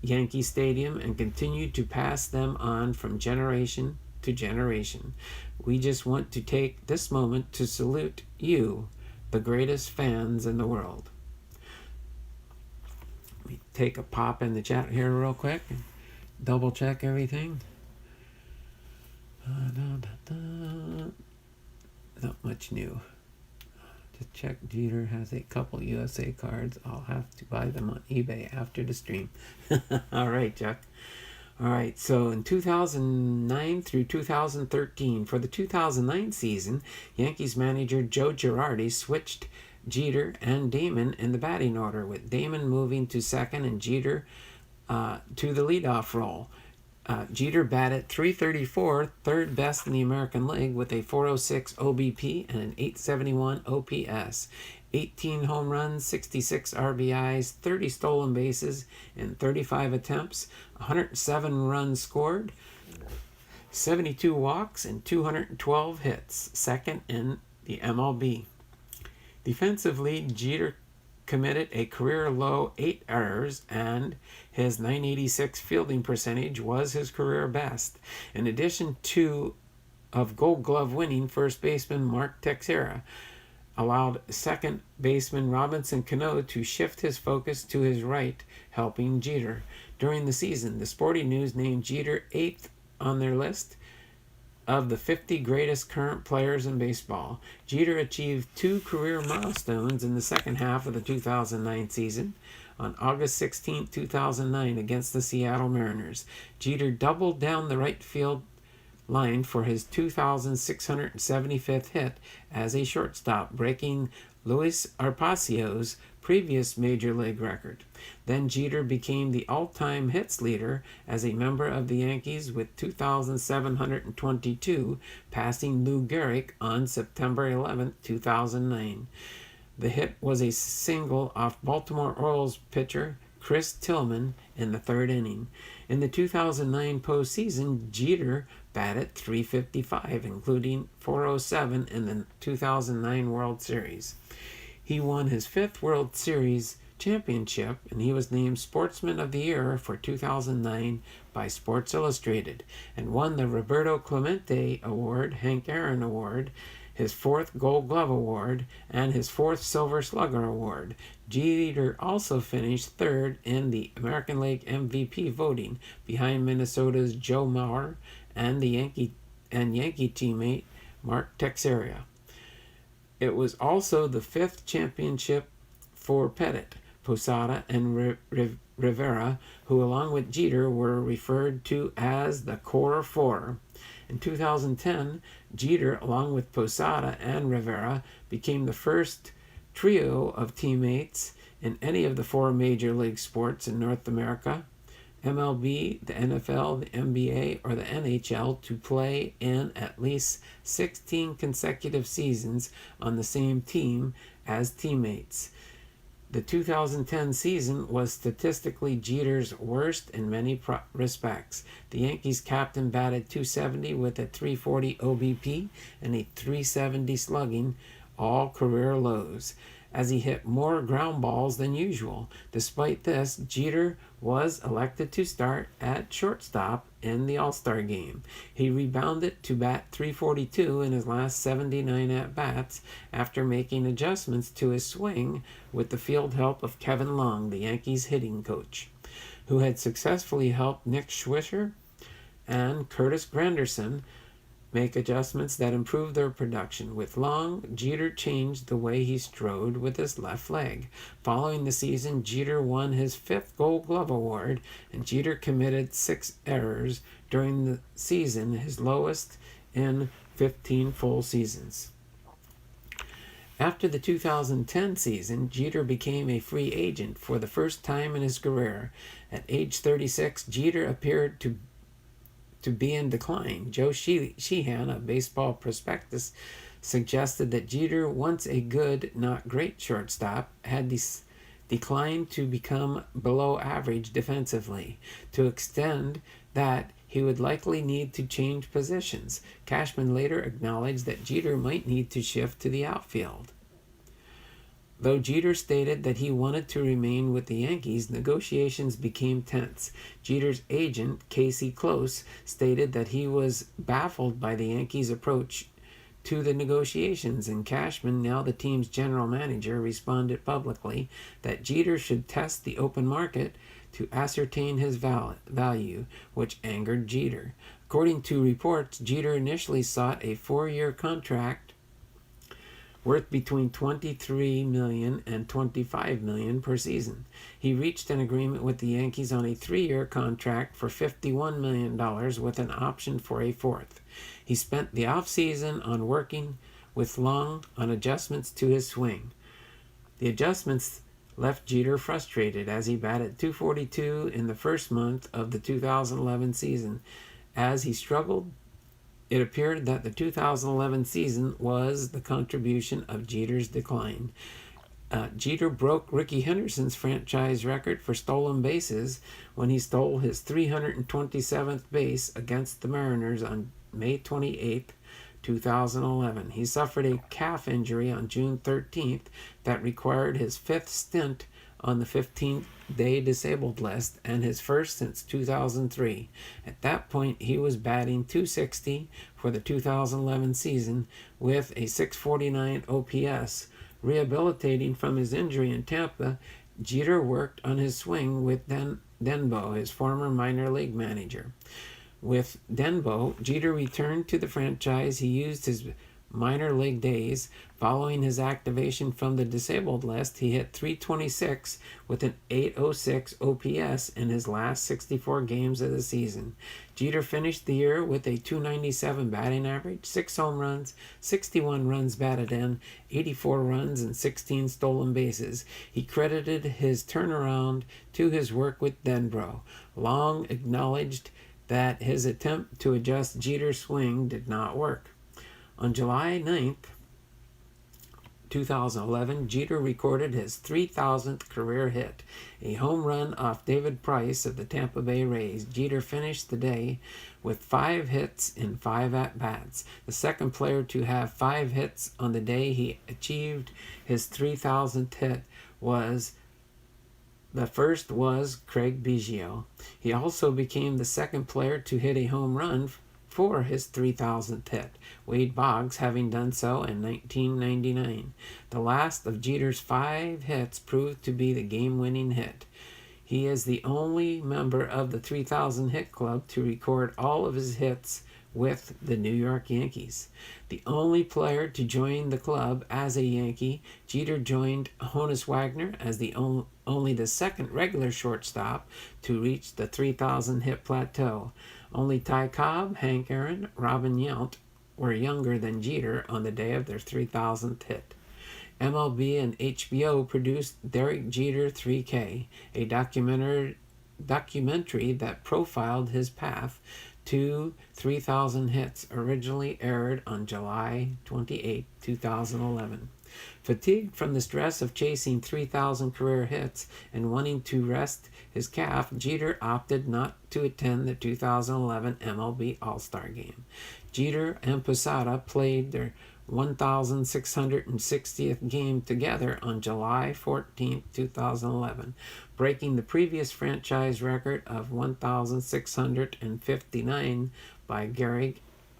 Yankee Stadium and continue to pass them on from generation to generation. We just want to take this moment to salute you, the greatest fans in the world. Let me take a pop in the chat here real quick and double check everything. Not much new. Just check. Jeter has a couple USA cards. I'll have to buy them on eBay after the stream. All right, Chuck. All right, so in 2009 through 2013, for the 2009 season, Yankees manager Joe Girardi switched Jeter and Damon in the batting order, with Damon moving to second and Jeter to the leadoff role. Jeter batted .334, third best in the American League, with a .406 OBP and an .871 OPS. 18 home runs, 66 RBIs, 30 stolen bases in 35 attempts, 107 runs scored, 72 walks, and 212 hits, second in the MLB. Defensively, Jeter committed a career-low 8 errors, and his .986 fielding percentage was his career best. In addition to Gold Glove winning first baseman Mark Teixeira, allowed second baseman Robinson Cano to shift his focus to his right, helping Jeter. During the season, the Sporting News named Jeter 8th on their list of the 50 greatest current players in baseball. Jeter achieved 2 career milestones in the second half of the 2009 season. On August 16, 2009, against the Seattle Mariners, Jeter doubled down the right field line for his 2,675th hit as a shortstop, breaking Luis Arpacio's previous major league record. Then Jeter became the all-time hits leader as a member of the Yankees with 2,722, passing Lou Gehrig on September 11, 2009. The hit was a single off Baltimore Orioles pitcher Chris Tillman in the third inning. In the 2009 postseason, Jeter batted .355, including .407 in the 2009 World Series. He won his 5th World Series championship, and he was named Sportsman of the Year for 2009 by Sports Illustrated, and won the Roberto Clemente Award, Hank Aaron Award, his 4th Gold Glove Award, and his 4th Silver Slugger Award. Jeter also finished 3rd in the American League MVP voting, behind Minnesota's Joe Mauer and Yankee teammate Mark Teixeira. It was also the 5th championship for Pettit, Posada, and Rivera, who along with Jeter were referred to as the Core Four. In 2010, Jeter, along with Posada and Rivera, became the first trio of teammates in any of the 4 major league sports in North America, MLB, the NFL, the NBA, or the NHL, to play in at least 16 consecutive seasons on the same team as teammates. The 2010 season was statistically Jeter's worst in many respects. The Yankees captain batted .270 with a .340 OBP and a .370 slugging, all career lows, as he hit more ground balls than usual. Despite this, Jeter was elected to start at shortstop in the All-Star game. He rebounded to bat .342 in his last 79 at-bats after making adjustments to his swing with the field help of Kevin Long, the Yankees hitting coach, who had successfully helped Nick Swisher and Curtis Granderson make adjustments that improved their production. With Long, Jeter changed the way he strode with his left leg. Following the season, Jeter won his 5th Gold Glove Award, and Jeter committed 6 errors during the season, his lowest in 15 full seasons. After the 2010 season, Jeter became a free agent for the first time in his career. At age 36, Jeter appeared to be in decline. Joe Sheehan of Baseball Prospectus suggested that Jeter, once a good, not great shortstop, had declined to become below average defensively. To extend that, he would likely need to change positions. Cashman later acknowledged that Jeter might need to shift to the outfield. Though Jeter stated that he wanted to remain with the Yankees, negotiations became tense. Jeter's agent, Casey Close, stated that he was baffled by the Yankees' approach to the negotiations, and Cashman, now the team's general manager, responded publicly that Jeter should test the open market to ascertain his value, which angered Jeter. According to reports, Jeter initially sought a 4-year contract worth between $23 million and $25 million per season. He reached an agreement with the Yankees on a 3-year contract for $51 million with an option for a 4th. He spent the offseason on working with Long on adjustments to his swing. The adjustments left Jeter frustrated as he batted .242 in the first month of the 2011 season. As he struggled, it appeared that the 2011 season was the contribution of Jeter's decline. Jeter broke Rickey Henderson's franchise record for stolen bases when he stole his 327th base against the Mariners on May 28, 2011. He suffered a calf injury on June 13th that required his 5th stint on the 15th-day disabled list and his first since 2003. At that point, he was batting .260 for the 2011 season with a .649 OPS. Rehabilitating from his injury in Tampa, Jeter worked on his swing with Denbo, his former minor league manager. With Denbo, Jeter returned to the franchise. He used his minor league days. Following his activation from the disabled list, he hit .326 with an .806 OPS in his last 64 games of the season. Jeter finished the year with a .297 batting average, 6 home runs, 61 runs batted in, 84 runs, and 16 stolen bases. He credited his turnaround to his work with Denbo. Long acknowledged that his attempt to adjust Jeter's swing did not work. On July 9th, 2011, Jeter recorded his 3,000th career hit, a home run off David Price of the Tampa Bay Rays. Jeter finished the day with 5 hits in 5 at-bats. The second player to have 5 hits on the day he achieved his 3,000th hit was The first was Craig Biggio. He also became the second player to hit a home run for his 3,000th hit, Wade Boggs having done so in 1999. The last of Jeter's 5 hits proved to be the game-winning hit. He is the only member of the 3,000 hit club to record all of his hits with the New York Yankees. The only player to join the club as a Yankee, Jeter joined Honus Wagner as only the second regular shortstop to reach the 3,000 hit plateau. Only Ty Cobb, Hank Aaron, Robin Yount were younger than Jeter on the day of their 3,000th hit. MLB and HBO produced Derek Jeter 3K, a documentary that profiled his path to 3,000 hits, originally aired on July 28, 2011. Fatigued from the stress of chasing 3,000 career hits and wanting to rest his calf, Jeter opted not to attend the 2011 MLB All-Star Game. Jeter and Posada played their 1,660th game together on July 14, 2011, breaking the previous franchise record of 1,659 by Gehrig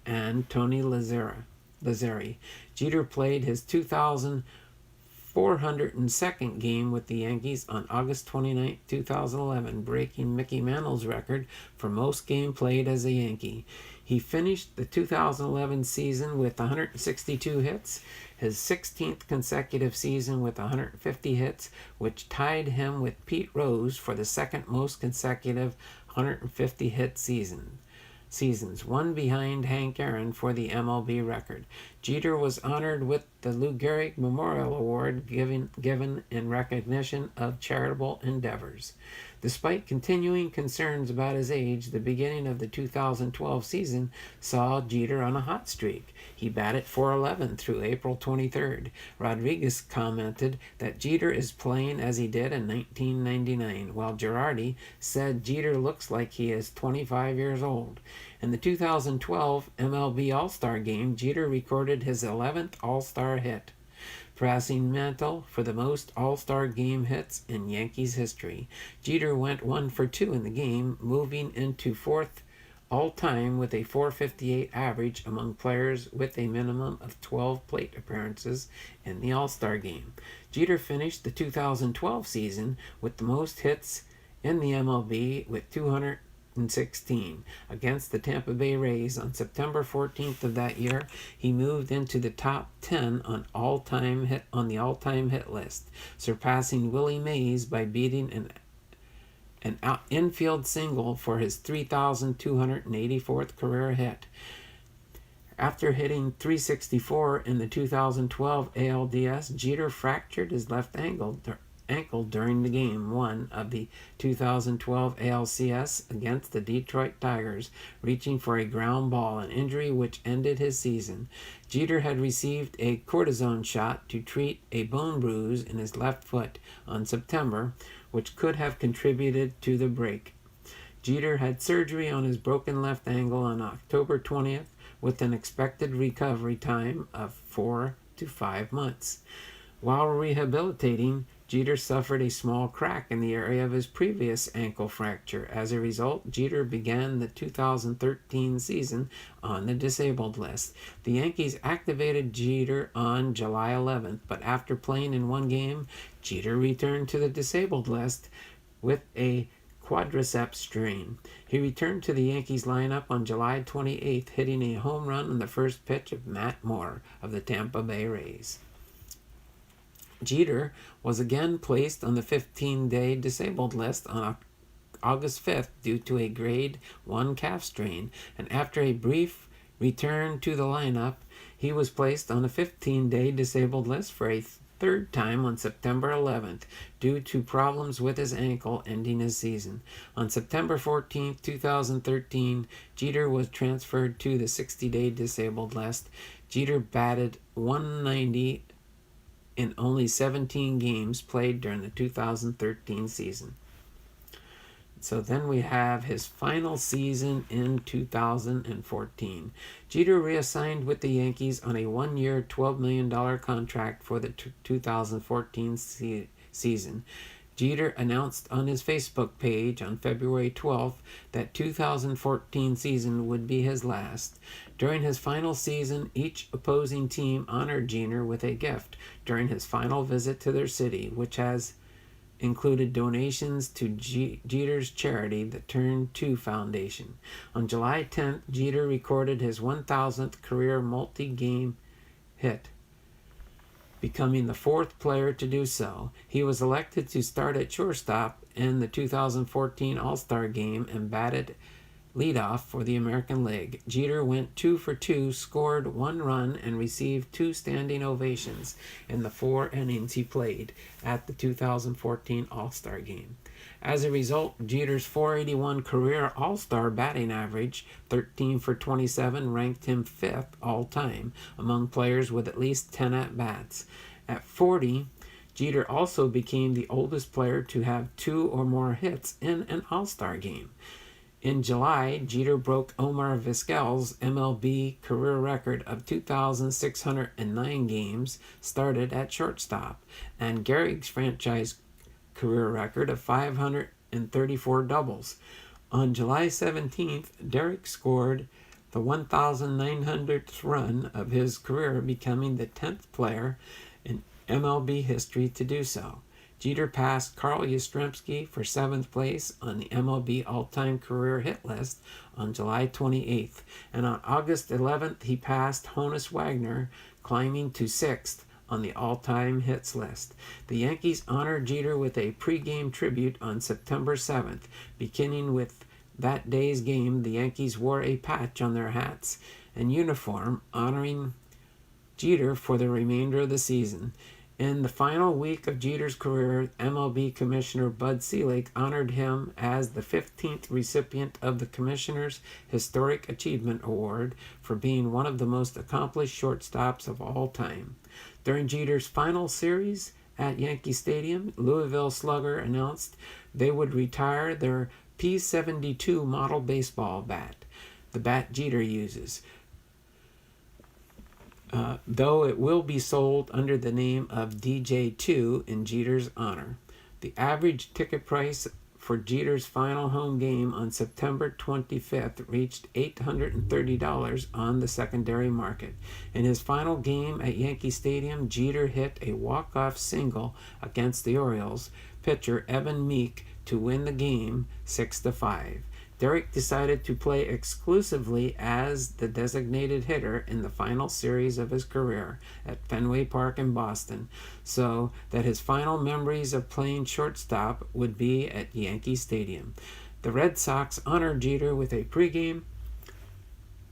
and Tony Lazzeri. Jeter played his 2,402nd game with the Yankees on August 29, 2011, breaking Mickey Mantle's record for most games played as a Yankee. He finished the 2011 season with 162 hits, his 16th consecutive season with 150 hits, which tied him with Pete Rose for the second most consecutive 150 hit seasons, one behind Hank Aaron for the MLB record. Jeter was honored with the Lou Gehrig Memorial Award given in recognition of charitable endeavors. Despite continuing concerns about his age, the beginning of the 2012 season saw Jeter on a hot streak. He batted .411 through April 23rd. Rodriguez commented that Jeter is playing as he did in 1999, while Girardi said Jeter looks like he is 25 years old. In the 2012 MLB All-Star Game, Jeter recorded his 11th All-Star hit, passing Mantle for the most All-Star Game hits in Yankees history. Jeter went 1 for 2 in the game, moving into 4th all-time with a .458 average among players with a minimum of 12 plate appearances in the All-Star Game. Jeter finished the 2012 season with the most hits in the MLB with 216 against the Tampa Bay Rays on September 14th of that year. He moved into the top 10 on the all-time hit list, surpassing Willie Mays by beating an infield single for his 3,284th career hit. After hitting .364 in the 2012 ALDS, Jeter fractured his left ankle during the Game 1 of the 2012 ALCS against the Detroit Tigers, reaching for a ground ball, an injury which ended his season. Jeter had received a cortisone shot to treat a bone bruise in his left foot on September, which could have contributed to the break. Jeter had surgery on his broken left ankle on October 20th with an expected recovery time of 4 to 5 months. While rehabilitating, Jeter suffered a small crack in the area of his previous ankle fracture. As a result, Jeter began the 2013 season on the disabled list. The Yankees activated Jeter on July 11th, but after playing in one game, Jeter returned to the disabled list with a quadriceps strain. He returned to the Yankees lineup on July 28th, hitting a home run on the first pitch of Matt Moore of the Tampa Bay Rays. Jeter was again placed on the 15-day disabled list on August 5th due to a grade 1 calf strain, and after a brief return to the lineup, he was placed on a 15-day disabled list for a third time on September 11th due to problems with his ankle, ending his season. On September 14, 2013, Jeter was transferred to the 60-day disabled list. Jeter batted .190 in only 17 games played during the 2013 season. So then we have his final season in 2014. Jeter reassigned with the Yankees on a one-year, $12 million contract for the 2014 season. Jeter announced on his Facebook page on February 12th that 2014 season would be his last. During his final season, each opposing team honored Jeter with a gift during his final visit to their city, which has included donations to Jeter's charity, the Turn 2 Foundation. On July 10th, Jeter recorded his 1,000th career multi-game hit, becoming the fourth player to do so. He was elected to start at shortstop in the 2014 All-Star Game and batted leadoff for the American League. Jeter went 2 for 2, scored 1 run, and received 2 standing ovations in the 4 innings he played at the 2014 All-Star Game. As a result, Jeter's .481 career All-Star batting average, 13 for 27, ranked him 5th all-time among players with at least 10 at-bats. At 40, Jeter also became the oldest player to have 2 or more hits in an All-Star game. In July, Jeter broke Omar Vizquel's MLB career record of 2,609 games started at shortstop, and Gehrig's franchise career record of 534 doubles. On July 17th, Gehrig scored the 1,900th run of his career, becoming the 10th player in MLB history to do so. Jeter passed Carl Yastrzemski for 7th place on the MLB all-time career hit list on July 28th, and on August 11th he passed Honus Wagner, climbing to 6th on the all-time hits list. The Yankees honored Jeter with a pregame tribute on September 7th. Beginning with that day's game, the Yankees wore a patch on their hats and uniform honoring Jeter for the remainder of the season. In the final week of Jeter's career, MLB Commissioner Bud Selig honored him as the 15th recipient of the Commissioner's Historic Achievement Award for being one of the most accomplished shortstops of all time. During Jeter's final series at Yankee Stadium, Louisville Slugger announced they would retire their P72 model baseball bat, the bat Jeter uses, though it will be sold under the name of DJ2 in Jeter's honor. The average ticket price for Jeter's final home game on September 25th reached $830 on the secondary market. In his final game at Yankee Stadium, Jeter hit a walk-off single against the Orioles pitcher Evan Meek to win the game 6-5. Derek decided to play exclusively as the designated hitter in the final series of his career at Fenway Park in Boston, so that his final memories of playing shortstop would be at Yankee Stadium. The Red Sox honored Jeter with a pregame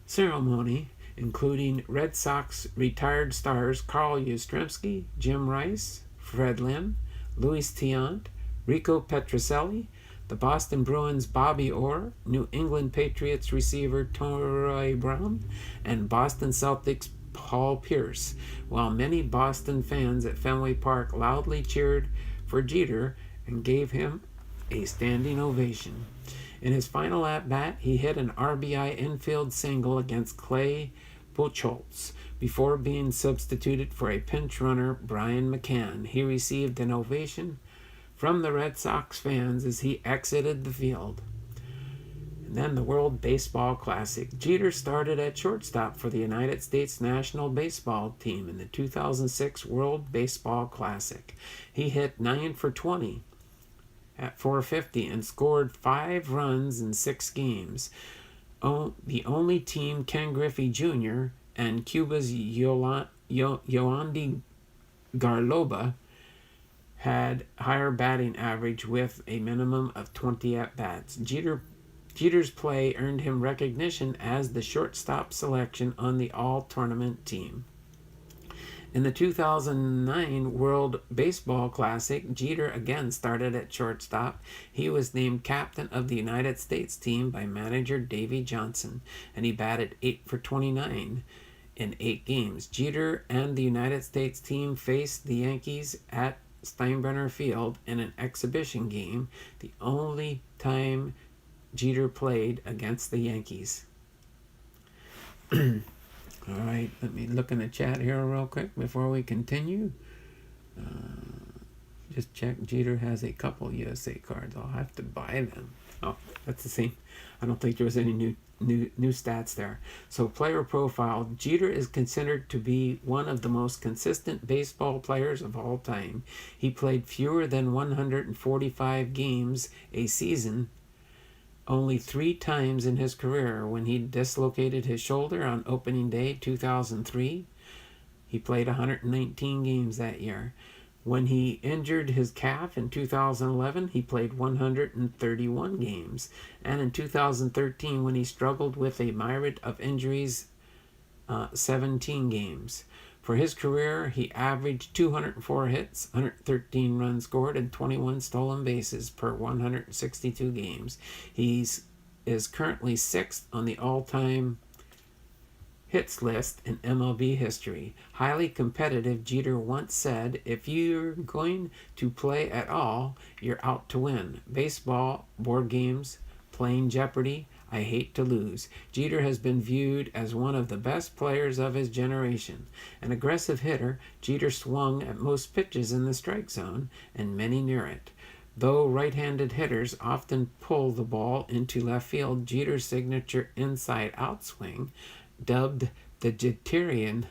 ceremony, including Red Sox retired stars Carl Yastrzemski, Jim Rice, Fred Lynn, Luis Tiant, Rico Petrocelli, the Boston Bruins' Bobby Orr, New England Patriots receiver Torrey Brown, and Boston Celtics' Paul Pierce, while many Boston fans at Fenway Park loudly cheered for Jeter and gave him a standing ovation. In his final at-bat, he hit an RBI infield single against Clay Buchholz Before being substituted for a pinch runner, Brian McCann, he received an ovation from the Red Sox fans as he exited the field. And then the World Baseball Classic. Jeter started at shortstop for the United States National Baseball Team in the 2006 World Baseball Classic. He hit 9 for 20 at 450 and scored 5 runs in 6 games. The only team Ken Griffey Jr. and Cuba's Yoandy Garloba had higher batting average with a minimum of 20 at-bats. Jeter's play earned him recognition as the shortstop selection on the all-tournament team. In the 2009 World Baseball Classic, Jeter again started at shortstop. He was named captain of the United States team by manager Davey Johnson, and he batted 8 for 29 in 8 games. Jeter and the United States team faced the Yankees at Steinbrenner Field in an exhibition game, the only time Jeter played against the Yankees. All right, let me look in the chat here real quick before we continue. Just check. Jeter has a couple USA cards. I'll have to buy them. Oh, that's the same. I don't think there was any new stats there. So player profile. Jeter is considered to be one of the most consistent baseball players of all time. He played fewer than 145 games a season only 3 times in his career. When he dislocated his shoulder on opening day 2003, he played 119 games that year. When he injured his calf in 2011, he played 131 games. And in 2013, when he struggled with a myriad of injuries, 17 games. For his career, he averaged 204 hits, 113 runs scored, and 21 stolen bases per 162 games. He is currently 6th on the all-time hits list in MLB history. Highly competitive, Jeter once said, "If you're going to play at all, you're out to win. Baseball, board games, playing Jeopardy, I hate to lose." Jeter has been viewed as one of the best players of his generation. An aggressive hitter, Jeter swung at most pitches in the strike zone and many near it. Though right-handed hitters often pull the ball into left field, Jeter's signature inside-out swing, dubbed the Jeterian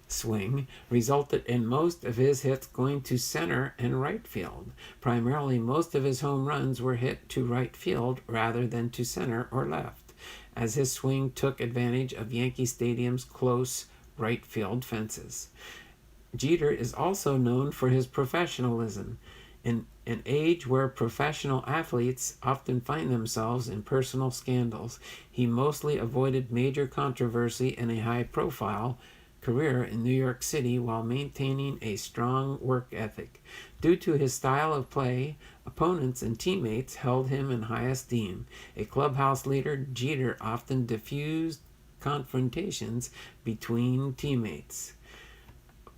swing, resulted in most of his hits going to center and right field. Primarily, most of his home runs were hit to right field rather than to center or left, as his swing took advantage of Yankee Stadium's close right field fences. Jeter is also known for his professionalism. In an age where professional athletes often find themselves in personal scandals, he mostly avoided major controversy in a high-profile career in New York City while maintaining a strong work ethic. Due to his style of play, opponents and teammates held him in high esteem. A clubhouse leader, Jeter often diffused confrontations between teammates.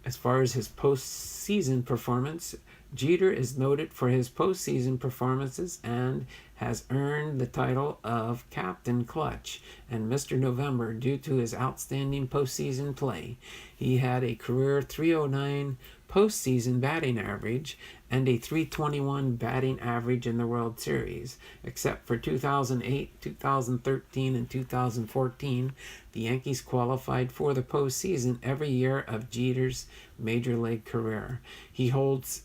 As far as his postseason performance, Jeter is noted for his postseason performances and has earned the title of Captain Clutch and Mr. November due to his outstanding postseason play. He had a career .309 postseason batting average and a .321 batting average in the World Series. Except for 2008, 2013, and 2014, the Yankees qualified for the postseason every year of Jeter's major league career. He holds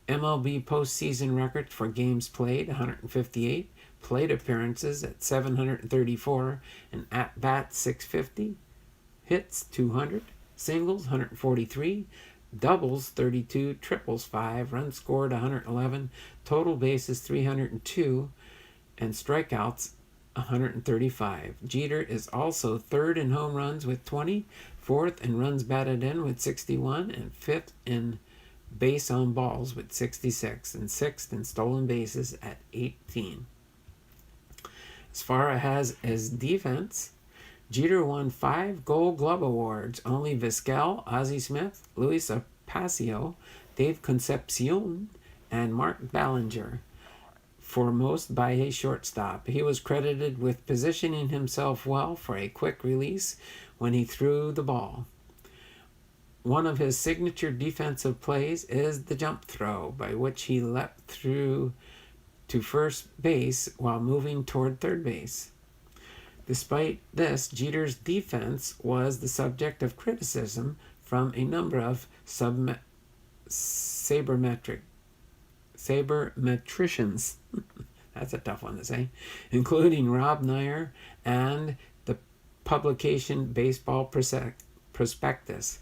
MLB postseason record for games played, 158, plate appearances at 734, and at-bats 650, hits 200, singles 143, doubles 32, triples 5, runs scored 111, total bases 302, and strikeouts 135. Jeter is also 3rd in home runs with 20, 4th in runs batted in with 61, and 5th in base on balls with 66, and 6th in stolen bases at 18. As far as his defense, Jeter won 5 Gold Glove Awards. Only Vizquel, Ozzie Smith, Luis Aparicio, Dave Concepcion, and Mark Ballinger for most by a shortstop. He was credited with positioning himself well for a quick release when he threw the ball. One of his signature defensive plays is the jump throw, by which he leapt through to first base while moving toward third base. Despite this, Jeter's defense was the subject of criticism from a number of sabermetricians. That's a tough one to say, including Rob Nair and the publication Baseball Prospectus.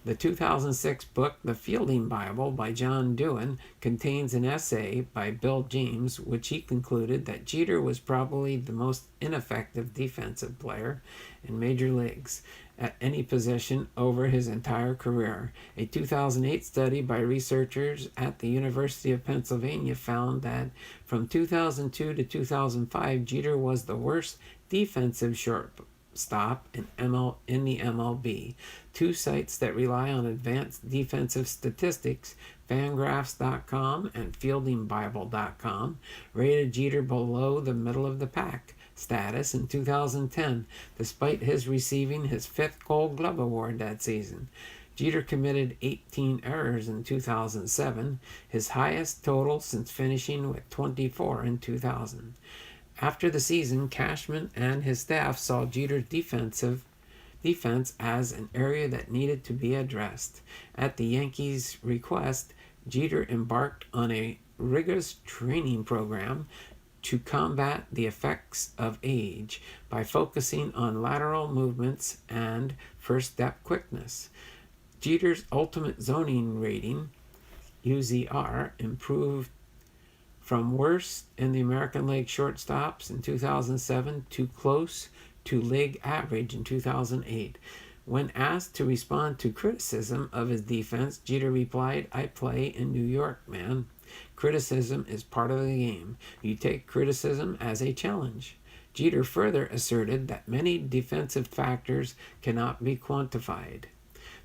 The 2006 book, The Fielding Bible by John Doohan, contains an essay by Bill James, which he concluded that Jeter was probably the most ineffective defensive player in major leagues at any position over his entire career. A 2008 study by researchers at the University of Pennsylvania found that from 2002 to 2005, Jeter was the worst defensive shortstop in the MLB. Two sites that rely on advanced defensive statistics, Fangraphs.com and FieldingBible.com, rated Jeter below the middle of the pack status in 2010, despite his receiving his 5th Gold Glove Award that season. Jeter committed 18 errors in 2007, his highest total since finishing with 24 in 2000. After the season, Cashman and his staff saw Jeter's defense as an area that needed to be addressed. At the Yankees' request, Jeter embarked on a rigorous training program to combat the effects of age by focusing on lateral movements and first step quickness. Jeter's ultimate zoning rating, UZR, improved from worst in the American League shortstops in 2007 to close to league average in 2008. When asked to respond to criticism of his defense, Jeter replied, "I play in New York, man. Criticism is part of the game. You take criticism as a challenge." Jeter further asserted that many defensive factors cannot be quantified.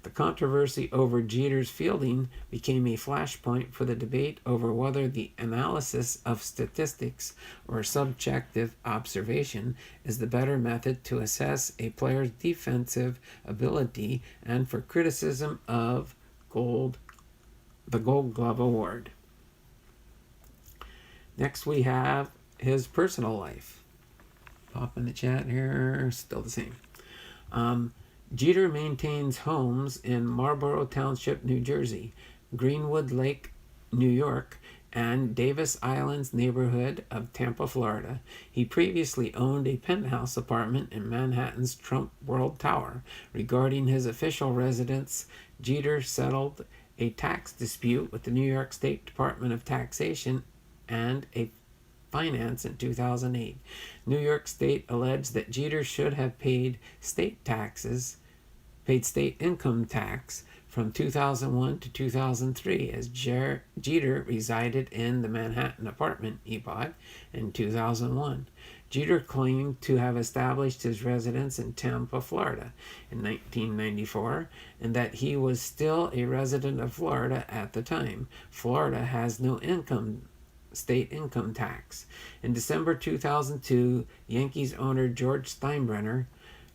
The controversy over Jeter's fielding became a flashpoint for the debate over whether the analysis of statistics or subjective observation is the better method to assess a player's defensive ability and for criticism of the Gold Glove Award. Next we have his personal life. Pop in the chat here, still the same. Jeter maintains homes in Marlborough Township, New Jersey, Greenwood Lake, New York, and Davis Islands neighborhood of Tampa, Florida. He previously owned a penthouse apartment in Manhattan's Trump World Tower. Regarding his official residence, Jeter settled a tax dispute with the New York State Department of Taxation and a Finance in 2008. New York State alleged that Jeter should have paid state income tax from 2001 to 2003 as Jeter resided in the Manhattan apartment he bought in 2001. Jeter claimed to have established his residence in Tampa, Florida in 1994 and that he was still a resident of Florida at the time. Florida has no state income tax. In December 2002, Yankees owner George Steinbrenner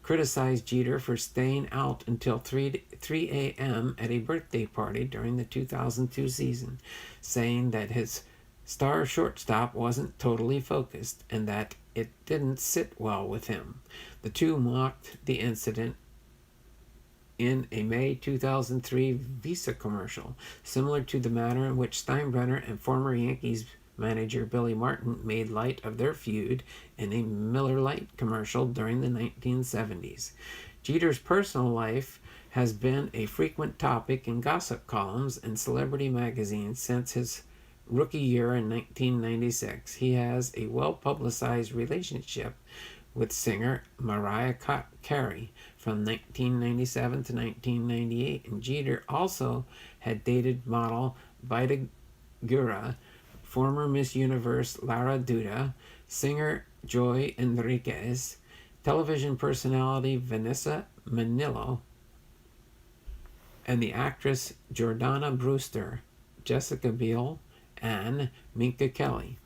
criticized Jeter for staying out until 3 a.m. at a birthday party during the 2002 season, saying that his star shortstop wasn't totally focused and that it didn't sit well with him. The two mocked the incident in a May 2003 Visa commercial, similar to the manner in which Steinbrenner and former Yankees manager Billy Martin made light of their feud in a Miller Lite commercial during the 1970s. Jeter's personal life has been a frequent topic in gossip columns and celebrity magazines since his rookie year in 1996. He has a well-publicized relationship with singer Mariah Carey from 1997 to 1998, and Jeter also had dated model Vida Guerra, former Miss Universe Lara Duda, singer Joy Enriquez, television personality Vanessa Manillo, and the actress Jordana Brewster, Jessica Biel, and Minka Kelly.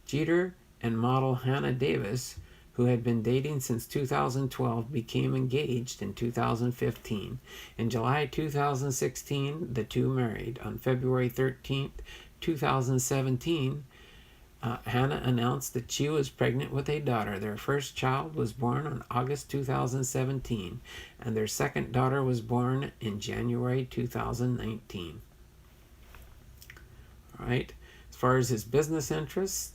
Jeter and model Hannah Davis who had been dating since 2012, became engaged in 2015. In July 2016, the two married. On February 13th, 2017, Hannah announced that she was pregnant with a daughter. Their first child was born on August 2017, and their second daughter was born in January 2019. All right. As far as his business interests,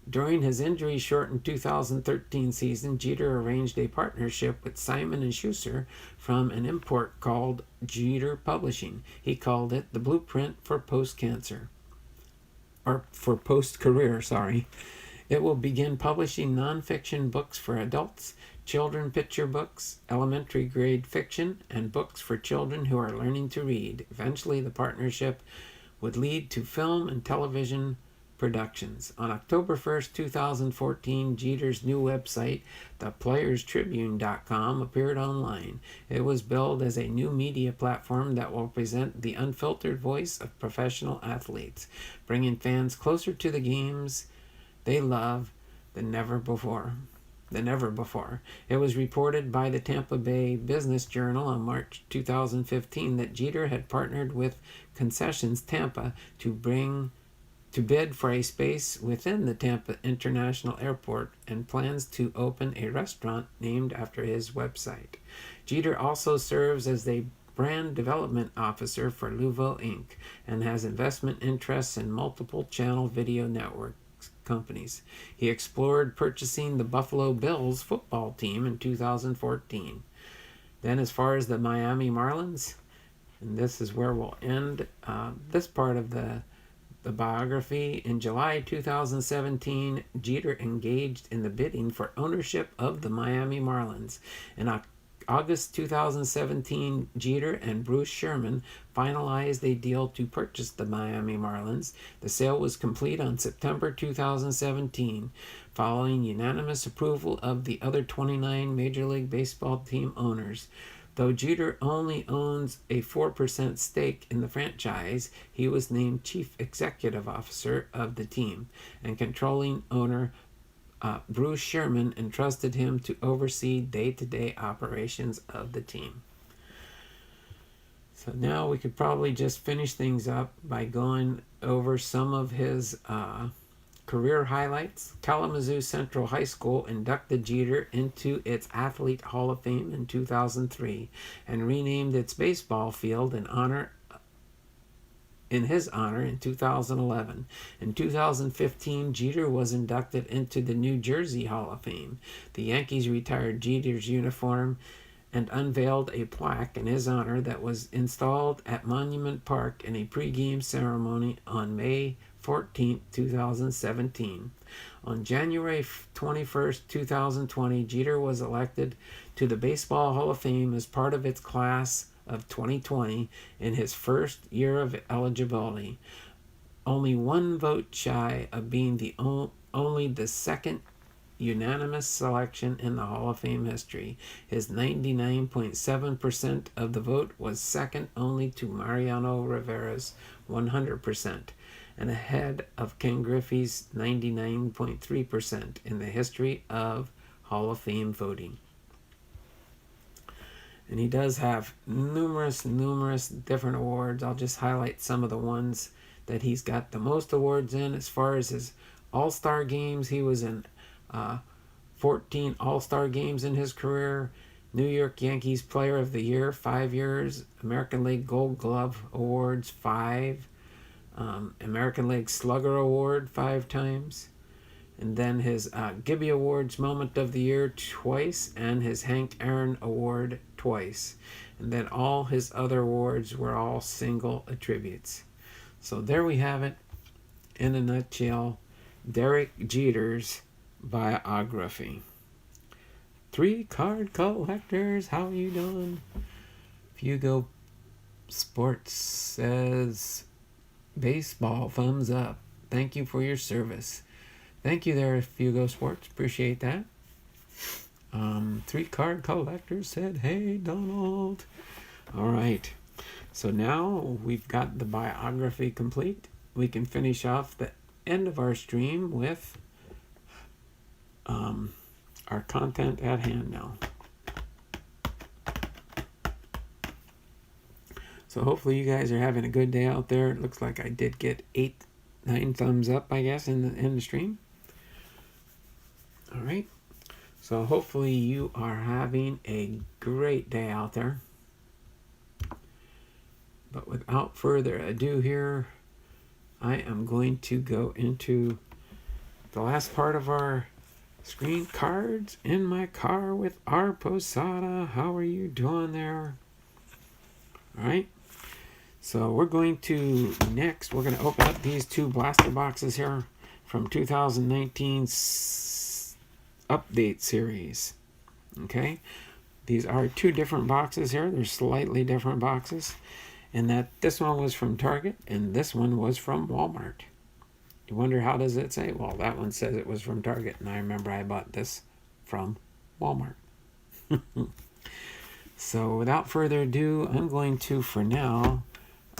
during his injury-shortened 2013 season, Jeter arranged a partnership with Simon & Schuster from an import called Jeter Publishing. He called it the Blueprint for Post-Cancer. Or for post-career, sorry. It will begin publishing nonfiction books for adults, children picture books, elementary grade fiction, and books for children who are learning to read. Eventually, the partnership would lead to film and television productions. On October 1st, 2014, Jeter's new website, theplayerstribune.com, appeared online. It was billed as a new media platform that will present the unfiltered voice of professional athletes, bringing fans closer to the games they love than never before. It was reported by the Tampa Bay Business Journal on March 2015 that Jeter had partnered with Concessions Tampa to bid for a space within the Tampa International Airport and plans to open a restaurant named after his website. Jeter also serves as the brand development officer for Luvo Inc. and has investment interests in multiple channel video network companies. He explored purchasing the Buffalo Bills football team in 2014. Then, as far as the Miami Marlins, and this is where we'll end this part of the biography. In July 2017, Jeter engaged in the bidding for ownership of the Miami Marlins. In August 2017, Jeter and Bruce Sherman finalized a deal to purchase the Miami Marlins. The sale was complete on September 2017, following unanimous approval of the other 29 Major League Baseball team owners. Though Jeter only owns a 4% stake in the franchise, he was named Chief Executive Officer of the team, and controlling owner Bruce Sherman entrusted him to oversee day-to-day operations of the team. So now we could probably just finish things up by going over some of his career highlights. Kalamazoo Central High School inducted Jeter into its Athlete Hall of Fame in 2003 and renamed its baseball field in his honor in 2011. In 2015, Jeter was inducted into the New Jersey Hall of Fame. The Yankees retired Jeter's uniform and unveiled a plaque in his honor that was installed at Monument Park in a pregame ceremony on May 14, 2017. On January 21, 2020, Jeter was elected to the Baseball Hall of Fame as part of its class of 2020 in his first year of eligibility, only one vote shy of being only the second unanimous selection in the Hall of Fame history. His 99.7% of the vote was second only to Mariano Rivera's 100%, and ahead of Ken Griffey's 99.3% in the history of Hall of Fame voting. And he does have numerous different awards. I'll just highlight some of the ones that he's got the most awards in. As far as his All-Star games, he was in 14 All-Star games in his career. New York Yankees Player of the Year, 5 years. American League Gold Glove Awards, 5. American League Slugger Award, 5 times. And then his Gibby Awards Moment of the Year twice, and his Hank Aaron Award twice. And then all his other awards were all single attributes. So there we have it, in a nutshell, Derek Jeter's biography. 3 card collectors, how you doing? Fugo Sports says, baseball, thumbs up. Thank you for your service. Thank you there, Fugo Sports. Appreciate that. 3 card collectors said, hey, Donald. All right. So now we've got the biography complete. We can finish off the end of our stream with our content at hand now. So hopefully you guys are having a good day out there. It looks like I did get 9 thumbs up, I guess, in the stream. All right. So hopefully you are having a great day out there. But without further ado here, I am going to go into the last part of our screen. Cards in my car with our Posada. How are you doing there? All right. So we're going to open up these 2 blaster boxes here from 2019's update series. Okay. These are 2 different boxes here. They're slightly different boxes. And that this one was from Target and this one was from Walmart. You wonder, how does it say? Well, that one says it was from Target, and I remember I bought this from Walmart. So without further ado, I'm going to, for now,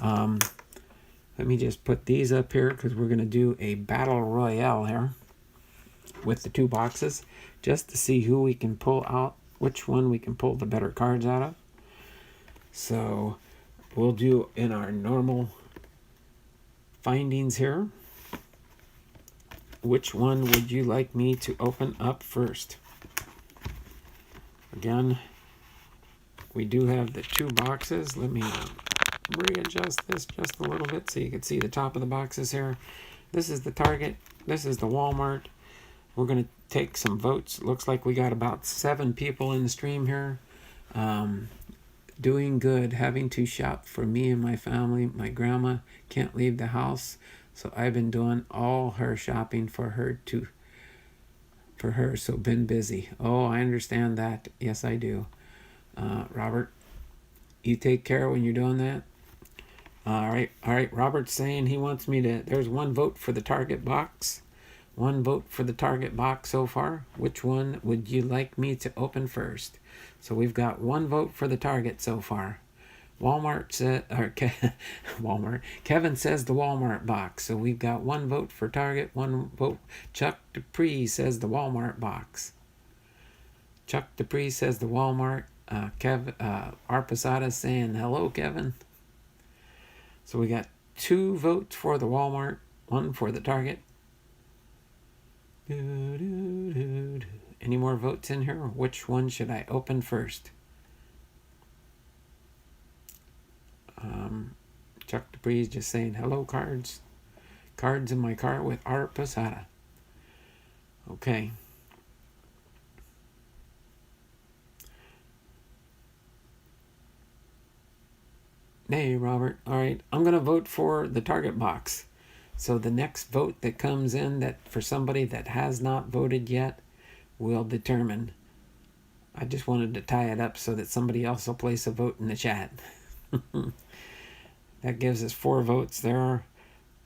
let me just put these up here because we're going to do a battle royale here with the 2 boxes just to see who we can pull out, which one we can pull the better cards out of. So we'll do in our normal findings here. Which one would you like me to open up first? Again, we do have the 2 boxes. Let me readjust this just a little bit so you can see the top of the boxes here. This is the Target. This is the Walmart. We're going to take some votes. Looks like we got about 7 people in the stream here. Doing good. Having to shop for me and my family. My grandma can't leave the house, so I've been doing all her shopping for her, so been busy. Oh, I understand that. Yes, I do. Robert, you take care when you're doing that. All right. Robert's saying he wants me to, there's 1 vote for the Target box. 1 vote for the Target box so far. Which one would you like me to open first? So we've got 1 vote for the Target so far. Walmart said, Walmart. Kevin says the Walmart box. So we've got 1 vote for Target, 1 vote. Chuck Dupree says the Walmart box. Chuck Dupree says the Walmart. Our Posada saying hello, Kevin. So we got 2 votes for the Walmart, 1 for the Target. Any more votes in here? Which one should I open first? Chuck Dupree is just saying hello, cards. Cards in my car with our Posada. Okay. Hey, Robert. All right, I'm going to vote for the Target box. So the next vote that comes in, that for somebody that has not voted yet, will determine. I just wanted to tie it up so that somebody else will place a vote in the chat. That gives us 4 votes there.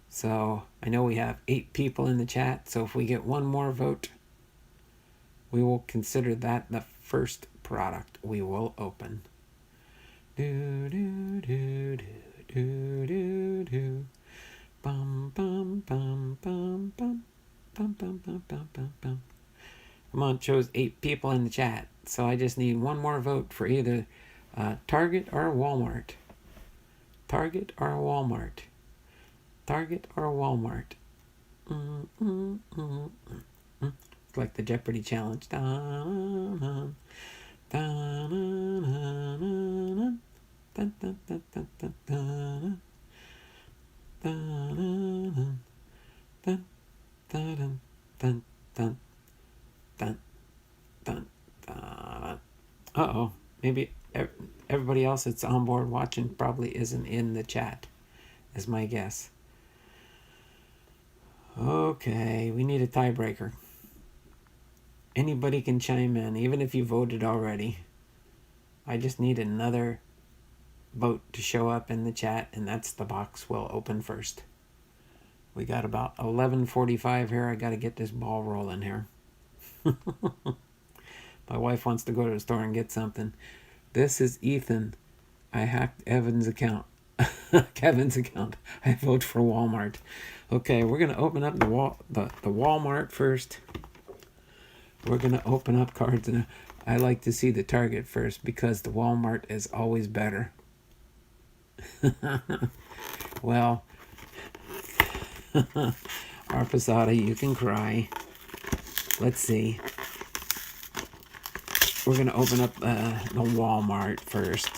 So I know we have 8 people in the chat. So if we get 1 more vote, we will consider that the first product we will open. Do do do do do do do. Bum bum bum bum bum bum bum bum bum bum bum. Come on, it shows 8 people in the chat. So I just need 1 more vote for either Target or Walmart. Target or Walmart. Target or Walmart. It's like the Jeopardy challenge. Uh-oh. Maybe everybody else that's on board watching probably isn't in the chat, is my guess. Okay, we need a tiebreaker. Anybody can chime in, even if you voted already. I just need another vote to show up in the chat, and that's the box we'll open first. We got about 11:45 here. I got to get this ball rolling here. My wife wants to go to the store and get something. This is Ethan. I hacked Evan's account. Kevin's account. I vote for Walmart. Okay, we're going to open up the Walmart first. We're going to open up cards, and I like to see the Target first because the Walmart is always better. Well, Arpasada, you can cry. Let's see. We're going to open up the Walmart first.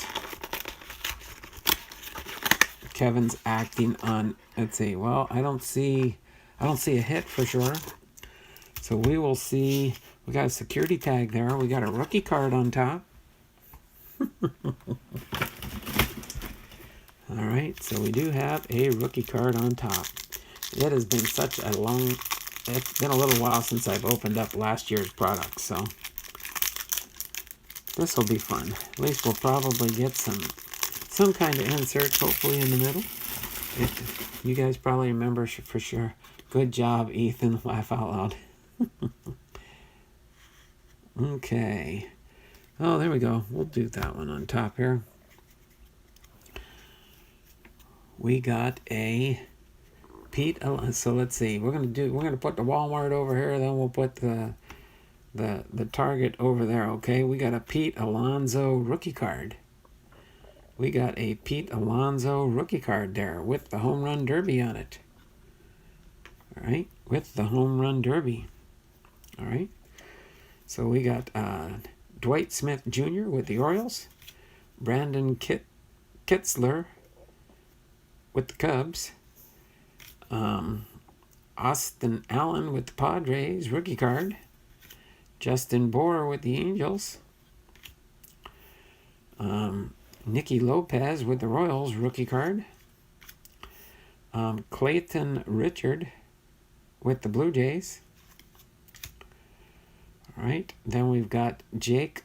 Kevin's acting on, let's see, well, I don't see a hit for sure. So we will see. We got a security tag there. We got a rookie card on top. All right, so we do have a rookie card on top. It has been such a long, it's been a little while since I've opened up last year's product, so this will be fun. At least we'll probably get some kind of inserts, hopefully in the middle. You guys probably remember for sure. Good job, Ethan. Laugh out loud. Okay. Oh, there we go. We'll do that one on top here. We got a Pete. So let's see. We're gonna put the Walmart over here. Then we'll put the Target over there. Okay. We got a Pete Alonso rookie card. We got a Pete Alonso rookie card there with the home run derby on it. All right, with the home run derby. All right. So we got Dwight Smith Jr. with the Orioles, Brandon Kitzler with the Cubs, Austin Allen with the Padres, rookie card, Justin Bohr with the Angels, Nicky Lopez with the Royals, rookie card, Clayton Richard with the Blue Jays. All right, then we've got Jake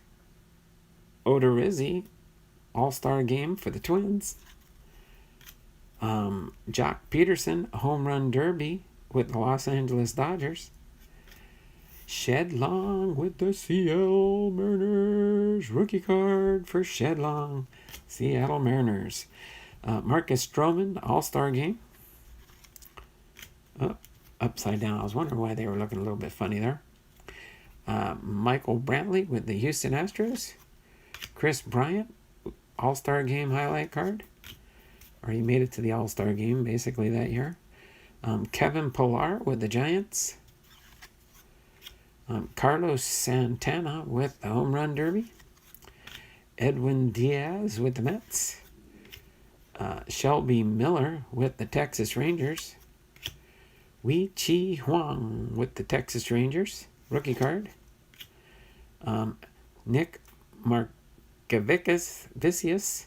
Odorizzi, All-Star Game for the Twins. Jock Peterson, Home Run Derby with the Los Angeles Dodgers. Shed Long with the Seattle Mariners, rookie card for Shed Long, Seattle Mariners. Marcus Stroman, All-Star Game. Oh, upside down. I was wondering why they were looking a little bit funny there. Michael Brantley with the Houston Astros. Chris Bryant, All-Star Game highlight card. Or he made it to the All-Star Game basically that year. Kevin Pillar with the Giants. Carlos Santana with the Home Run Derby. Edwin Diaz with the Mets. Shelby Miller with the Texas Rangers. Wei Chi Huang with the Texas Rangers, rookie card. Nick Markavicius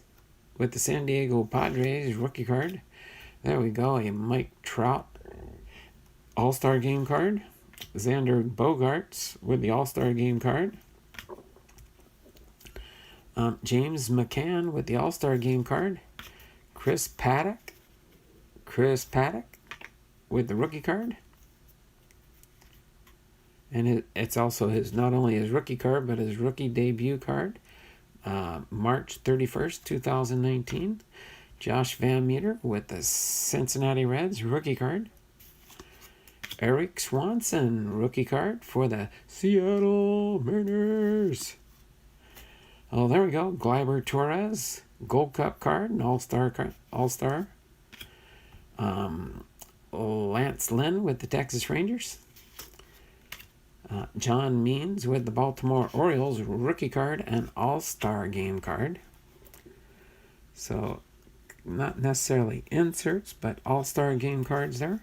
with the San Diego Padres, rookie card. There we go, a Mike Trout All-Star Game card. Xander Bogaerts with the All-Star Game card. James McCann with the All-Star Game card. Chris Paddock with the rookie card. And it's also not only his rookie card, but his rookie debut card. March 31st, 2019. Josh Van Meter with the Cincinnati Reds, rookie card. Eric Swanson, rookie card for the Seattle Mariners. Oh, there we go. Gleyber Torres, Gold Cup card, an All-Star. Lance Lynn with the Texas Rangers. John Means with the Baltimore Orioles, rookie card and All-Star Game card. So, not necessarily inserts, but All-Star Game cards there.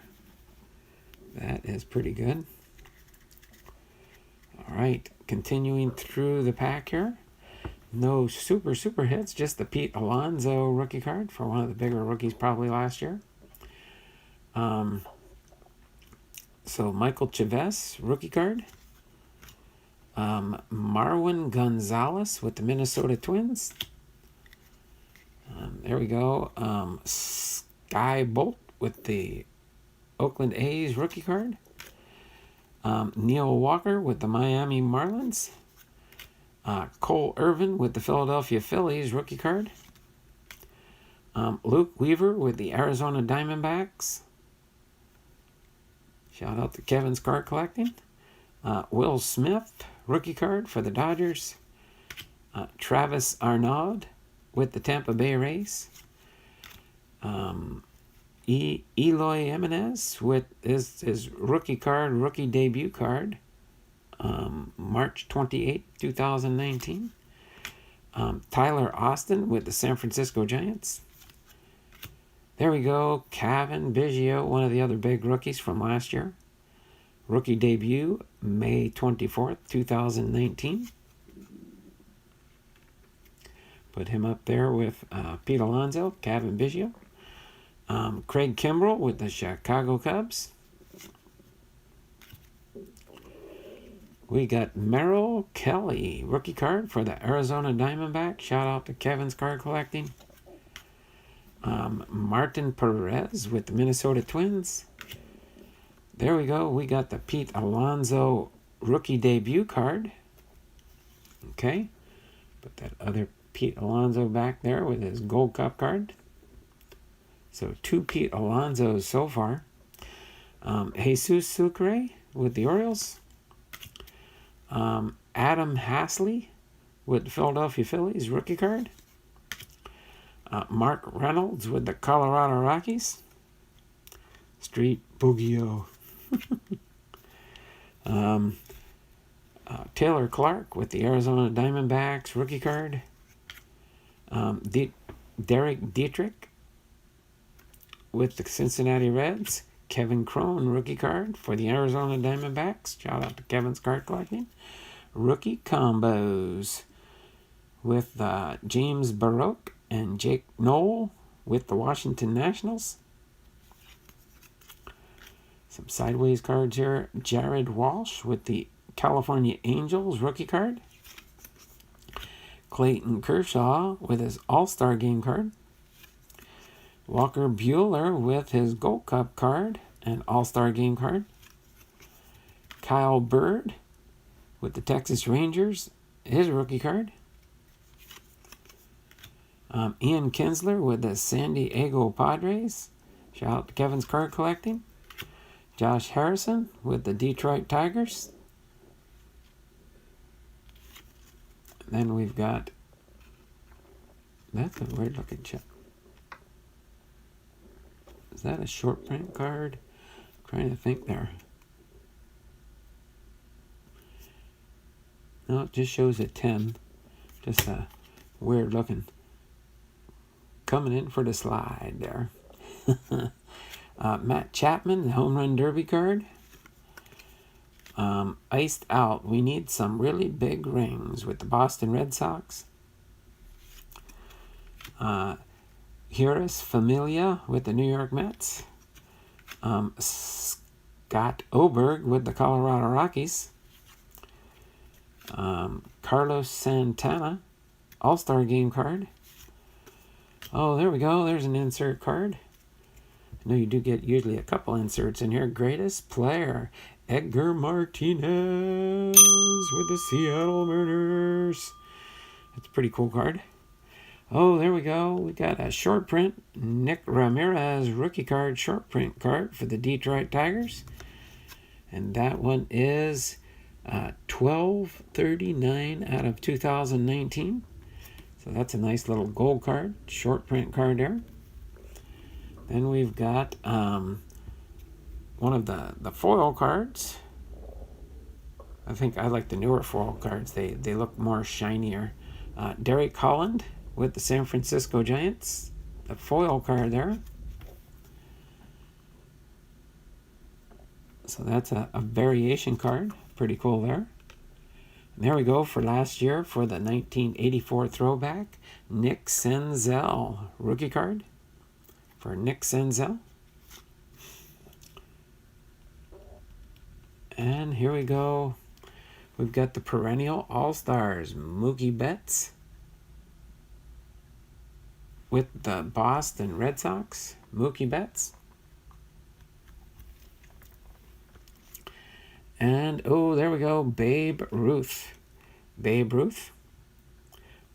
That is pretty good. All right, continuing through the pack here. No super hits, just the Pete Alonso rookie card for one of the bigger rookies probably last year. So Michael Chavis, rookie card. Marwin Gonzalez with the Minnesota Twins. There we go. Sky Bolt with the Oakland A's rookie card. Neil Walker with the Miami Marlins. Cole Irvin with the Philadelphia Phillies rookie card. Luke Weaver with the Arizona Diamondbacks. Shout out to Kevin's card collecting. Will Smith, rookie card for the Dodgers. Travis Arnaud with the Tampa Bay Rays. Eloy Jimenez with his rookie card, rookie debut card. March 28, 2019. Tyler Austin with the San Francisco Giants. There we go. Kevin Biggio, one of the other big rookies from last year. Rookie debut, May 24th, 2019. Put him up there with Pete Alonso, Kevin Biggio. Craig Kimbrell with the Chicago Cubs. We got Merrill Kelly, rookie card for the Arizona Diamondbacks. Shout out to Kevin's Card Collecting. Martin Perez with the Minnesota Twins. There we go. We got the Pete Alonso rookie debut card. Okay. Put that other Pete Alonso back there with his Gold Cup card. So 2 Pete Alonsos so far. Jesus Sucre with the Orioles. Adam Hasley with the Philadelphia Phillies rookie card. Mark Reynolds with the Colorado Rockies. Street Boogio. Taylor Clark with the Arizona Diamondbacks rookie card. Derek Dietrich with the Cincinnati Reds. Kevin Cron rookie card for the Arizona Diamondbacks. Shout out to Kevin's Card Collecting. Rookie combos with James Baroque and Jake Knoll with the Washington Nationals. Some sideways cards here. Jared Walsh with the California Angels rookie card. Clayton Kershaw with his All-Star Game card. Walker Buehler with his Gold Cup card and All-Star Game card. Kyle Bird with the Texas Rangers, his rookie card. Ian Kinsler with the San Diego Padres. Shout out to Kevin's Card Collecting. Josh Harrison with the Detroit Tigers. Then we've got, that's a weird looking chip. Is that a short print card? I'm trying to think there. No, it just shows a 10. Just a weird looking. Coming in for the slide there. Matt Chapman, the Home Run Derby card. Iced Out. We need some really big rings with the Boston Red Sox. Juris Familia with the New York Mets. Scott Oberg with the Colorado Rockies. Carlos Santana, All-Star Game card. Oh, there we go. There's an insert card. I know you do get usually a couple inserts in here. Greatest player, Edgar Martinez with the Seattle Mariners. That's a pretty cool card. Oh, there we go. We got a short print Nick Ramirez rookie card, short print card for the Detroit Tigers. And that one is 1239 out of 2019. So that's a nice little gold card, short print card there. Then we've got one of the foil cards. I think I like the newer foil cards. They look more shinier. Derek Holland with the San Francisco Giants. The foil card there. So that's a variation card. Pretty cool there. And there we go for last year for the 1984 throwback. Nick Senzel rookie card for Nick Senzel. And here we go. We've got the perennial All-Stars, Mookie Betts with the Boston Red Sox, Mookie Betts. And, oh, there we go, Babe Ruth. Babe Ruth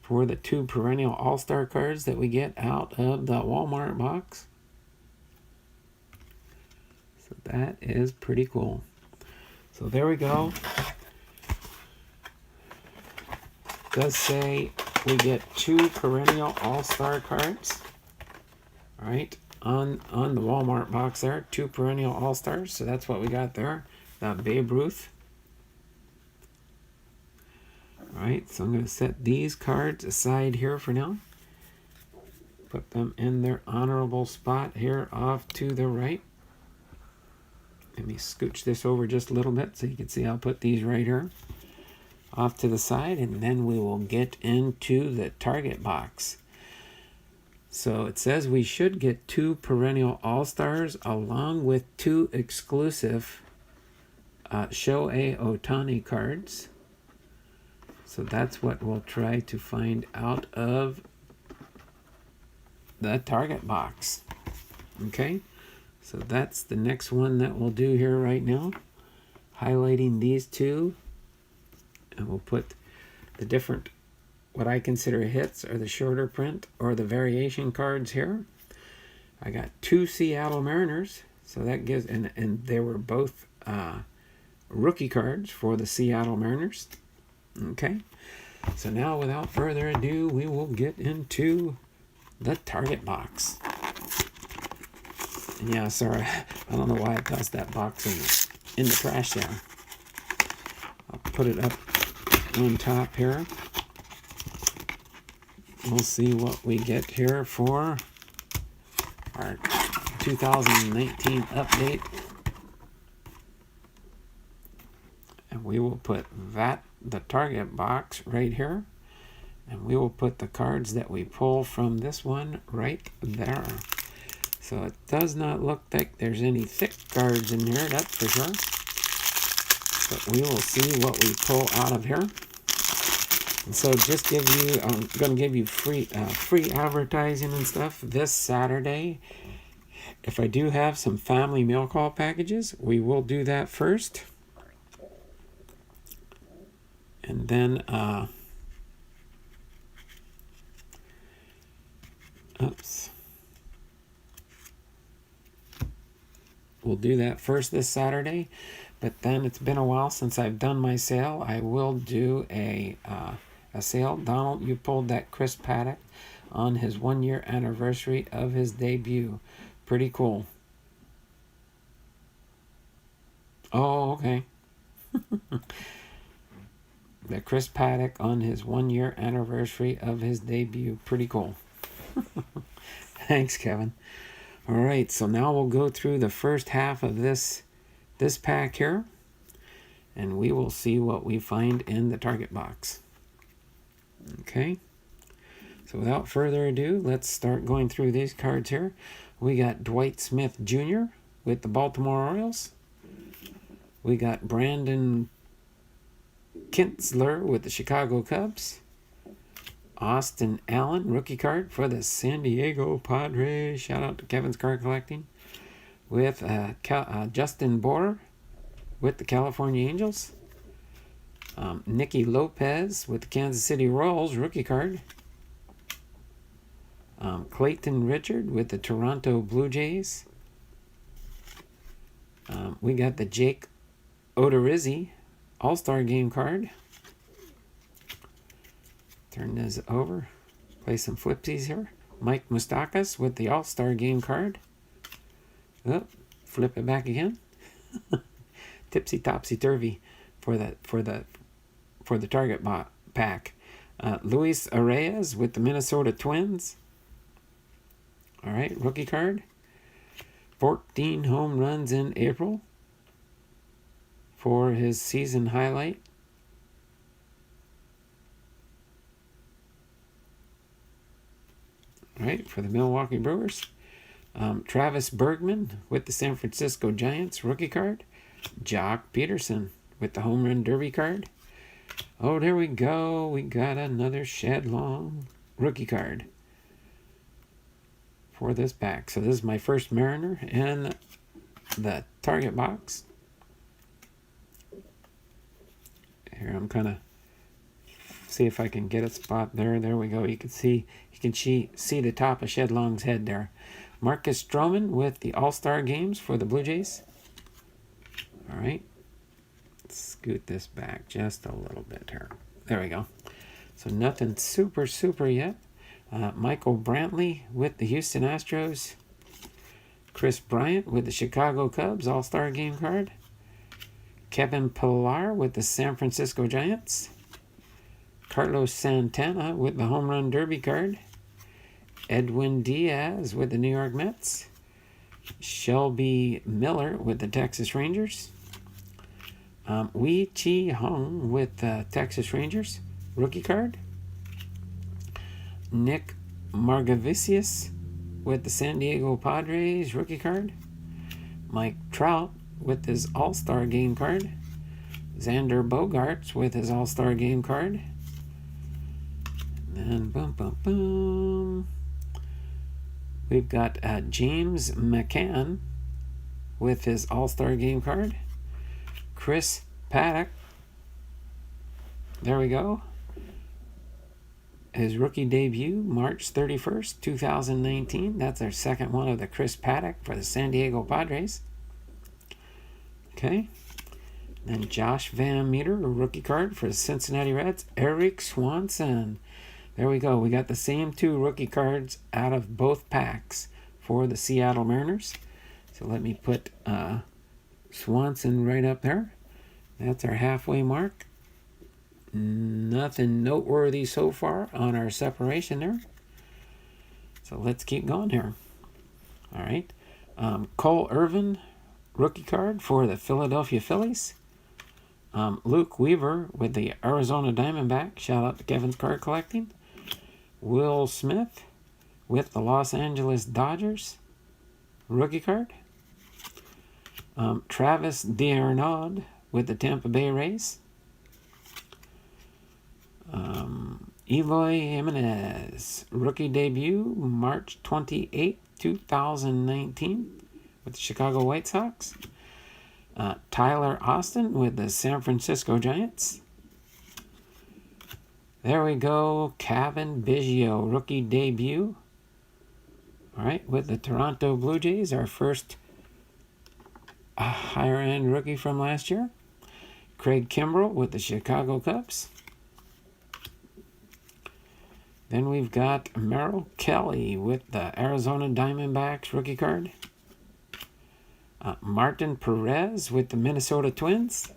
for the 2 perennial All-Star cards that we get out of the Walmart box. So that is pretty cool. So there we go. It does say we get 2 perennial all-star cards. All right, on the Walmart box there, 2 perennial all-stars. So that's what we got there. Babe Ruth. All right, so I'm going to set these cards aside here for now. Put them in their honorable spot here off to the right. Let me scooch this over just a little bit so you can see I'll put these right here off to the side, and then we will get into the target box. So it says we should get 2 perennial all-stars along with 2 exclusive Shohei Ohtani cards. So that's what we'll try to find out of the target box. Okay, so that's the next one that we'll do here right now, highlighting these 2, and we'll put the different, what I consider hits, or the shorter print or the variation cards here. I got 2 Seattle Mariners, so that gives, and they were both rookie cards for the Seattle Mariners. Okay, so now without further ado, we will get into the target box. And yeah, sorry, I don't know why I tossed that box in the trash there. I'll put it up on top here. We'll see what we get here for our 2019 update. And we will put the target box right here. And we will put the cards that we pull from this one right there. So it does not look like there's any thick cards in here, that's for sure. But we will see what we pull out of here. And so just I'm going to give you free advertising and stuff this Saturday. If I do have some family mail call packages, we will do that first. And then, we'll do that first this Saturday. But then it's been a while since I've done my sale. I will do a sale. Donald, you pulled that Chris Paddock on his 1-year anniversary of his debut. Pretty cool. Oh, okay. The Chris Paddock on his 1-year anniversary of his debut. Pretty cool. Thanks, Kevin. All right, so now we'll go through the first half of this pack here, and we will see what we find in the target box. Okay, so without further ado, let's start going through these cards here. We got Dwight Smith Jr. with the Baltimore Orioles. We got Brandon Kintzler with the Chicago Cubs. Austin Allen, rookie card for the San Diego Padres. Shout out to Kevin's Card Collecting. With Justin Bohr with the California Angels. Nicky Lopez with the Kansas City Royals, rookie card. Clayton Richard with the Toronto Blue Jays. We got the Jake Odorizzi All-Star Game card. Turn this over. Play some flipsies here. Mike Moustakas with the All-Star Game card. Oh, flip it back again. Tipsy topsy turvy for the target pack. Luis Arraez with the Minnesota Twins. All right, rookie card. 14 home runs in April for his season highlight. All right, for the Milwaukee Brewers. Travis Bergman with the San Francisco Giants, rookie card. Jock Peterson with the Home Run Derby card. Oh, there we go. We got another Shed Long rookie card for this pack. So this is my first Mariner in the target box. Here, I'm kind of see if I can get a spot there. There we go. You can see the top of Shed Long's head there. Marcus Stroman with the All-Star Games for the Blue Jays. All right. Let's scoot this back just a little bit here. There we go. So nothing super yet. Michael Brantley with the Houston Astros. Chris Bryant with the Chicago Cubs All-Star Game card. Kevin Pillar with the San Francisco Giants. Carlos Santana with the Home Run Derby card. Edwin Diaz with the New York Mets. Shelby Miller with the Texas Rangers. Wei Chi Hong with the Texas Rangers, rookie card. Nick Margavicius with the San Diego Padres, rookie card. Mike Trout with his All-Star Game card. Xander Bogaerts with his All-Star Game card. And boom. We've got James McCann with his All-Star Game card. Chris Paddock. There we go. His rookie debut, March 31st, 2019. That's our second one of the Chris Paddock for the San Diego Padres. Okay. Then Josh Van Meter, a rookie card for the Cincinnati Reds. Eric Swanson. There we go. We got the same two rookie cards out of both packs for the Seattle Mariners. So let me put Swanson right up there. That's our halfway mark. Nothing noteworthy so far on our separation there. So let's keep going here. All right. Cole Irvin, rookie card for the Philadelphia Phillies. Luke Weaver with the Arizona Diamondbacks. Shout out to Kevin's Card Collecting. Will Smith with the Los Angeles Dodgers, rookie card. Travis d'Arnaud with the Tampa Bay Rays. Eloy Jimenez, rookie debut, March 28, 2019, with the Chicago White Sox. Tyler Austin with the San Francisco Giants. There we go, Kevin Biggio, rookie debut. All right, with the Toronto Blue Jays, our first higher-end rookie from last year. Craig Kimbrell with the Chicago Cubs. Then we've got Merrill Kelly with the Arizona Diamondbacks rookie card. Martin Perez with the Minnesota Twins.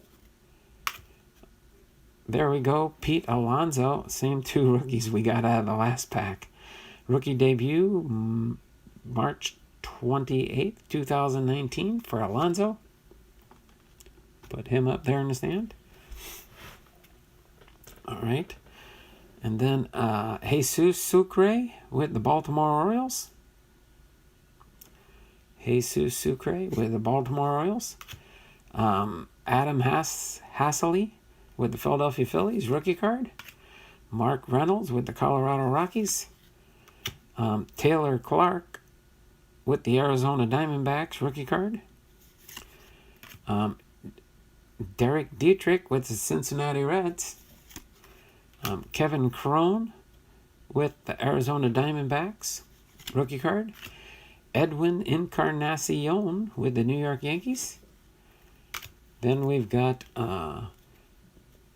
There we go, Pete Alonso. Same two rookies we got out of the last pack. Rookie debut, March 28th, 2019 for Alonso. Put him up there in the stand. All right. And then Jesus Sucre with the Baltimore Orioles. Jesus Sucre with the Baltimore Orioles. Adam Hasseley with the Philadelphia Phillies, rookie card. Mark Reynolds with the Colorado Rockies. Taylor Clark with the Arizona Diamondbacks, rookie card. Derek Dietrich with the Cincinnati Reds. Kevin Cron with the Arizona Diamondbacks, rookie card. Edwin Encarnacion with the New York Yankees. Then we've got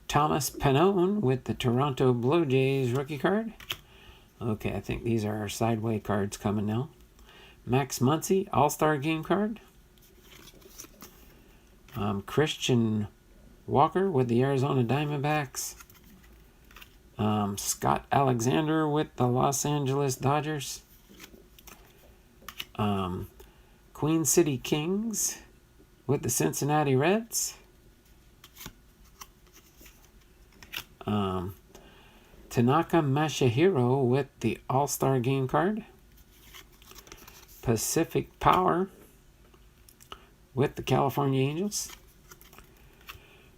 Thomas Pannone with the Toronto Blue Jays, rookie card. Okay, I think these are our sideway cards coming now. Max Muncy, All-Star Game card. Christian Walker with the Arizona Diamondbacks. Scott Alexander with the Los Angeles Dodgers. Queen City Kings with the Cincinnati Reds. Tanaka Masahiro with the All-Star Game card. Pacific Power with the California Angels.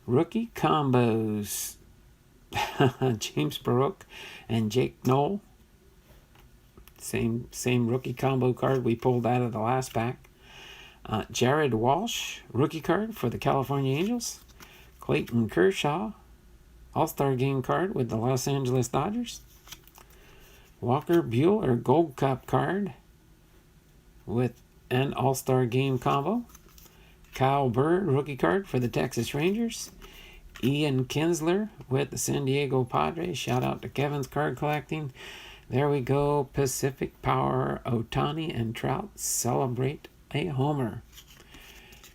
Rookie combos. James Baroque and Jake Knoll. Same rookie combo card we pulled out of the last pack. Jared Walsh, rookie card for the California Angels. Clayton Kershaw, All-Star Game card with the Los Angeles Dodgers. Walker Buehler, Gold Cup card with an All-Star Game combo. Kyle Bird, rookie card for the Texas Rangers. Ian Kinsler with the San Diego Padres. Shout out to Kevin's Card Collecting. There we go. Pacific Power, Ohtani, and Trout celebrate a homer.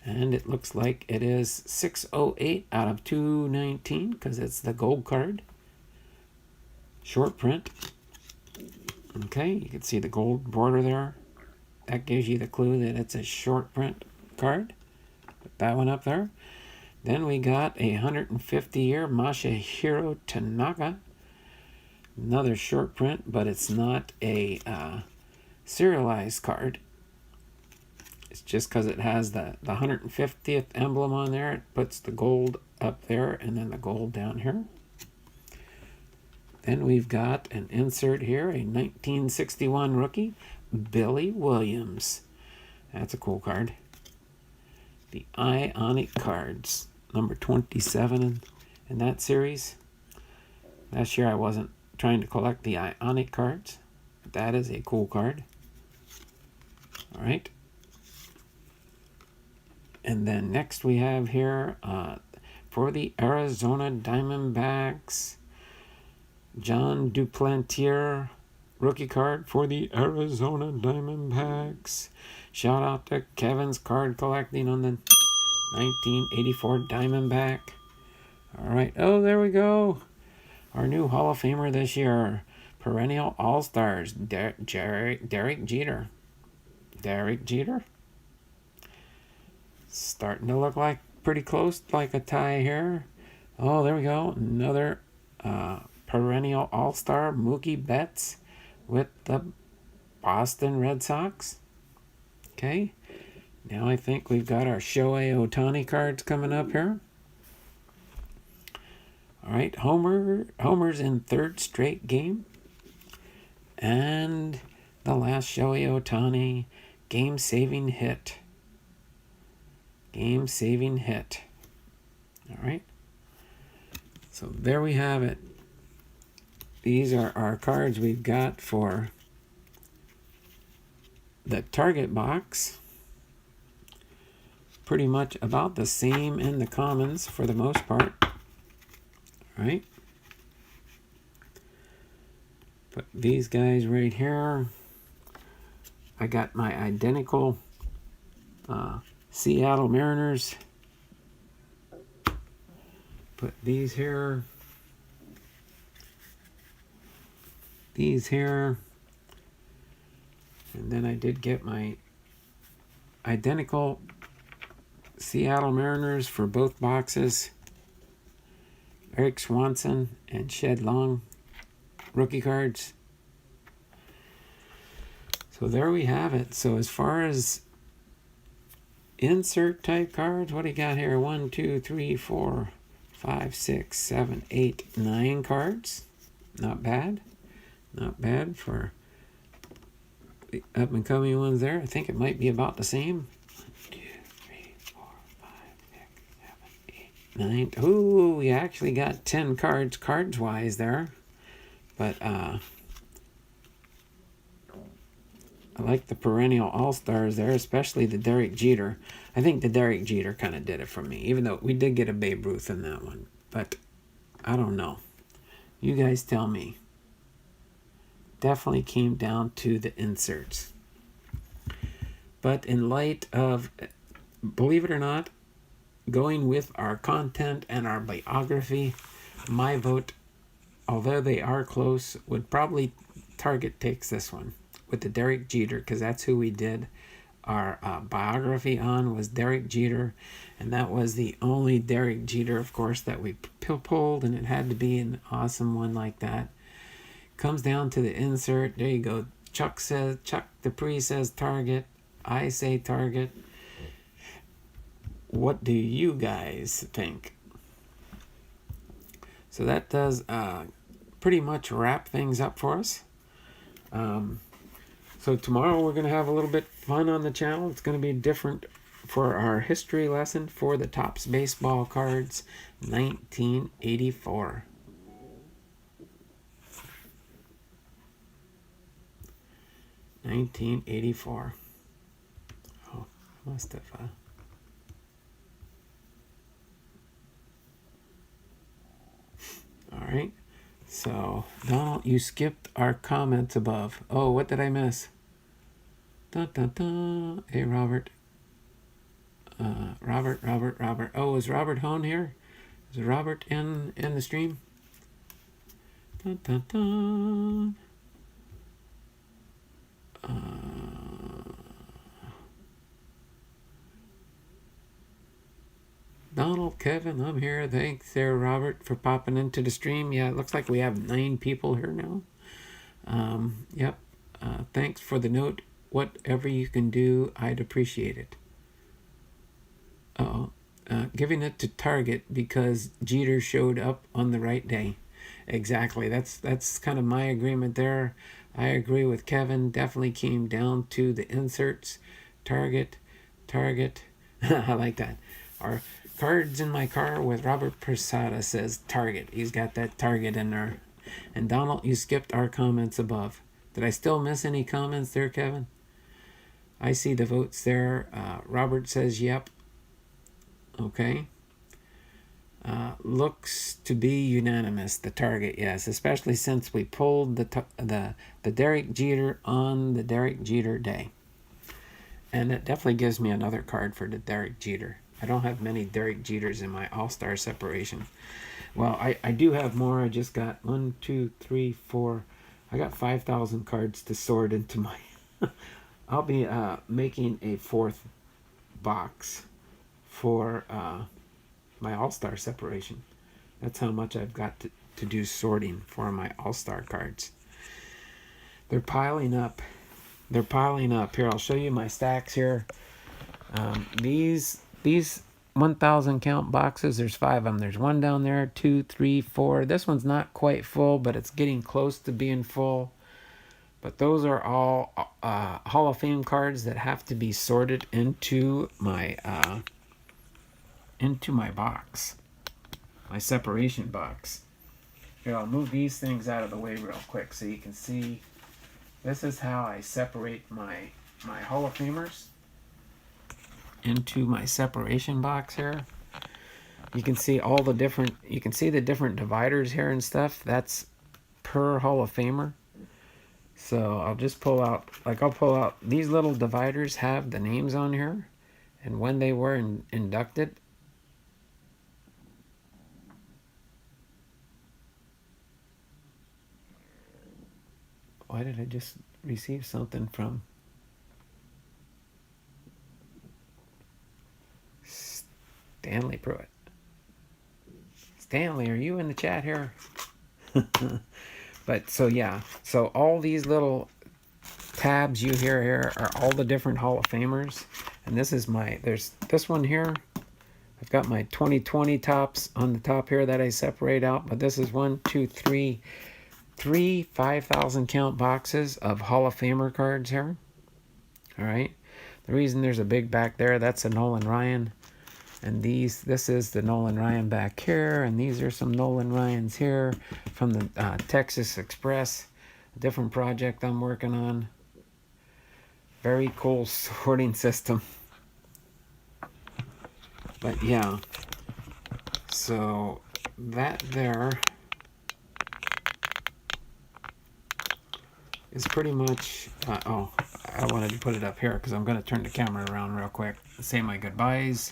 And it looks like it is 608 out of 219 because it's the gold card. Short print. Okay, you can see the gold border there. That gives you the clue that it's a short print card. Put that one up there. Then we got a 150-year Masahiro Tanaka. Another short print, but it's not a serialized card. It's just because it has the 150th emblem on there. It puts the gold up there and then the gold down here. Then we've got an insert here, a 1961 rookie, Billy Williams. That's a cool card. The Ionic cards, number 27 in that series. Last year I wasn't trying to collect the Ionic cards. But that is a cool card. All right. And then next we have here for the Arizona Diamondbacks, John Duplantier rookie card for the Arizona Diamondbacks. Shout out to Kevin's Card Collecting on the 1984 Diamondback. All right. Oh, there we go. Our new Hall of Famer this year, perennial All-Stars, Derek Jeter. Derek Jeter. Starting to look like pretty close, like a tie here. Oh, there we go. Another perennial All-Star, Mookie Betts with the Boston Red Sox. Okay. Now I think we've got our Shohei Ohtani cards coming up here. All right, Homer's in third straight game. And the last Shohei Ohtani game-saving hit. Game-saving hit. All right. So there we have it. These are our cards we've got for the target box. Pretty much about the same in the commons for the most part. All right. Put these guys right here. I got my identical Seattle Mariners. Put these here. These here. And then I did get my identical Seattle Mariners for both boxes. Eric Swanson and Shed Long rookie cards. So there we have it. So as far as insert type cards, what do you got here? 1, 2, 3, 4, 5, 6, 7, 8, 9 cards. Not bad. Not bad for the up and coming ones there. I think it might be about the same. 1, 2, 3, 4, 5, 6, 7, 8, 9. Ooh, we actually got 10 cards wise there. But I like the perennial all-stars there, especially the Derek Jeter. I think the Derek Jeter kind of did it for me, even though we did get a Babe Ruth in that one. But I don't know. You guys tell me. Definitely came down to the inserts. But in light of, believe it or not, going with our content and our biography, my vote, although they are close, would probably Target takes this one with the Derek Jeter, because that's who we did our biography on, was Derek Jeter. And that was the only Derek Jeter, of course, that we pulled, and it had to be an awesome one like that. Comes down to the insert. There you go. Chuck Dupree says Target. I say Target. What do you guys think? So that does pretty much wrap things up for us. So tomorrow we're going to have a little bit fun on the channel. It's going to be different for our history lesson for the Topps Baseball Cards 1984. Oh, must have. right. So, Donald, you skipped our comments above. Oh, what did I miss? Dun, dun, dun. Hey, Robert. Robert. Oh, is Robert Hone here? Is Robert in the stream? Dun, dun, dun. Donald, Kevin, I'm here. Thanks there, Robert, for popping into the stream. Yeah, it looks like we have 9 people here now. Yep. Thanks for the note. Whatever you can do, I'd appreciate it. Uh-oh. Giving it to Target because Jeter showed up on the right day. Exactly. That's kind of my agreement there. I agree with Kevin. Definitely came down to the inserts. Target. I like that. Our cards in my car with Robert Prasada says Target. He's got that Target in there. And Donald, you skipped our comments above. Did I still miss any comments there, Kevin? I see the votes there. Robert says yep. Okay. Looks to be unanimous. The Target, yes, especially since we pulled the Derek Jeter on the Derek Jeter day, and it definitely gives me another card for the Derek Jeter. I don't have many Derek Jeters in my All-Star separation. Well, I do have more. I just got 1, 2, 3, 4. I got 5,000 cards to sort into my. I'll be making a 4th box for my All-Star separation. That's how much I've got to do sorting for my All-Star cards. They're piling up. Here, I'll show you my stacks here. These 1,000 count boxes, there's 5 of them. There's one down there, 2, 3, 4. This one's not quite full, but it's getting close to being full. But those are all Hall of Fame cards that have to be sorted into my box, my separation box. Here, I'll move these things out of the way real quick so you can see. This is how I separate my Hall of Famers into my separation box here. You can see all the different, you can see the different dividers here and stuff. That's per Hall of Famer. So I'll just pull out, I'll pull out, these little dividers have the names on here and when they were inducted. Why did I just receive something from Stanley Pruitt? Stanley, are you in the chat here? But so yeah, so all these little tabs you hear here are all the different Hall of Famers. And this is there's this one here. I've got my 2020 tops on the top here that I separate out. But this is 1, 2, 3 5,000 count boxes of Hall of Famer cards here. All right. The reason there's a big back there, that's a Nolan Ryan. And this is the Nolan Ryan back here. And these are some Nolan Ryans here from the Texas Express, a different project I'm working on. Very cool sorting system. But yeah, so that there is pretty much, I wanted to put it up here because I'm going to turn the camera around real quick, say my goodbyes.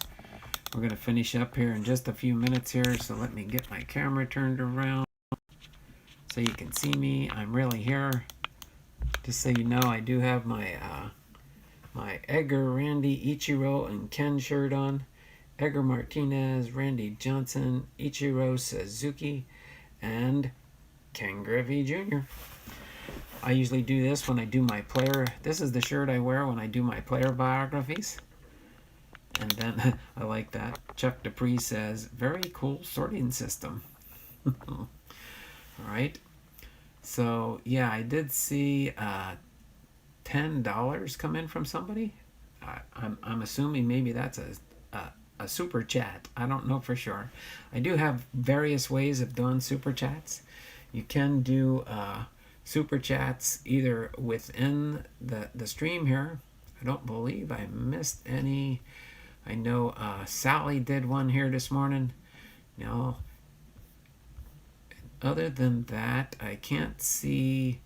We're going to finish up here in just a few minutes here, so let me get my camera turned around so you can see me. I'm really here. Just so you know, I do have my my Edgar, Randy, Ichiro, and Ken shirt on. Edgar Martinez, Randy Johnson, Ichiro Suzuki, and Ken Griffey Jr. I usually do this when I do my player. This is the shirt I wear when I do my player biographies. And then I like that. Chuck Dupree says, very cool sorting system. All right. So, yeah, I did see $10 come in from somebody. I'm assuming maybe that's a super chat. I don't know for sure. I do have various ways of doing super chats. You can do super chats either within the stream here. I don't believe I missed any. I know Sally did one here this morning. No. other than that, I can't see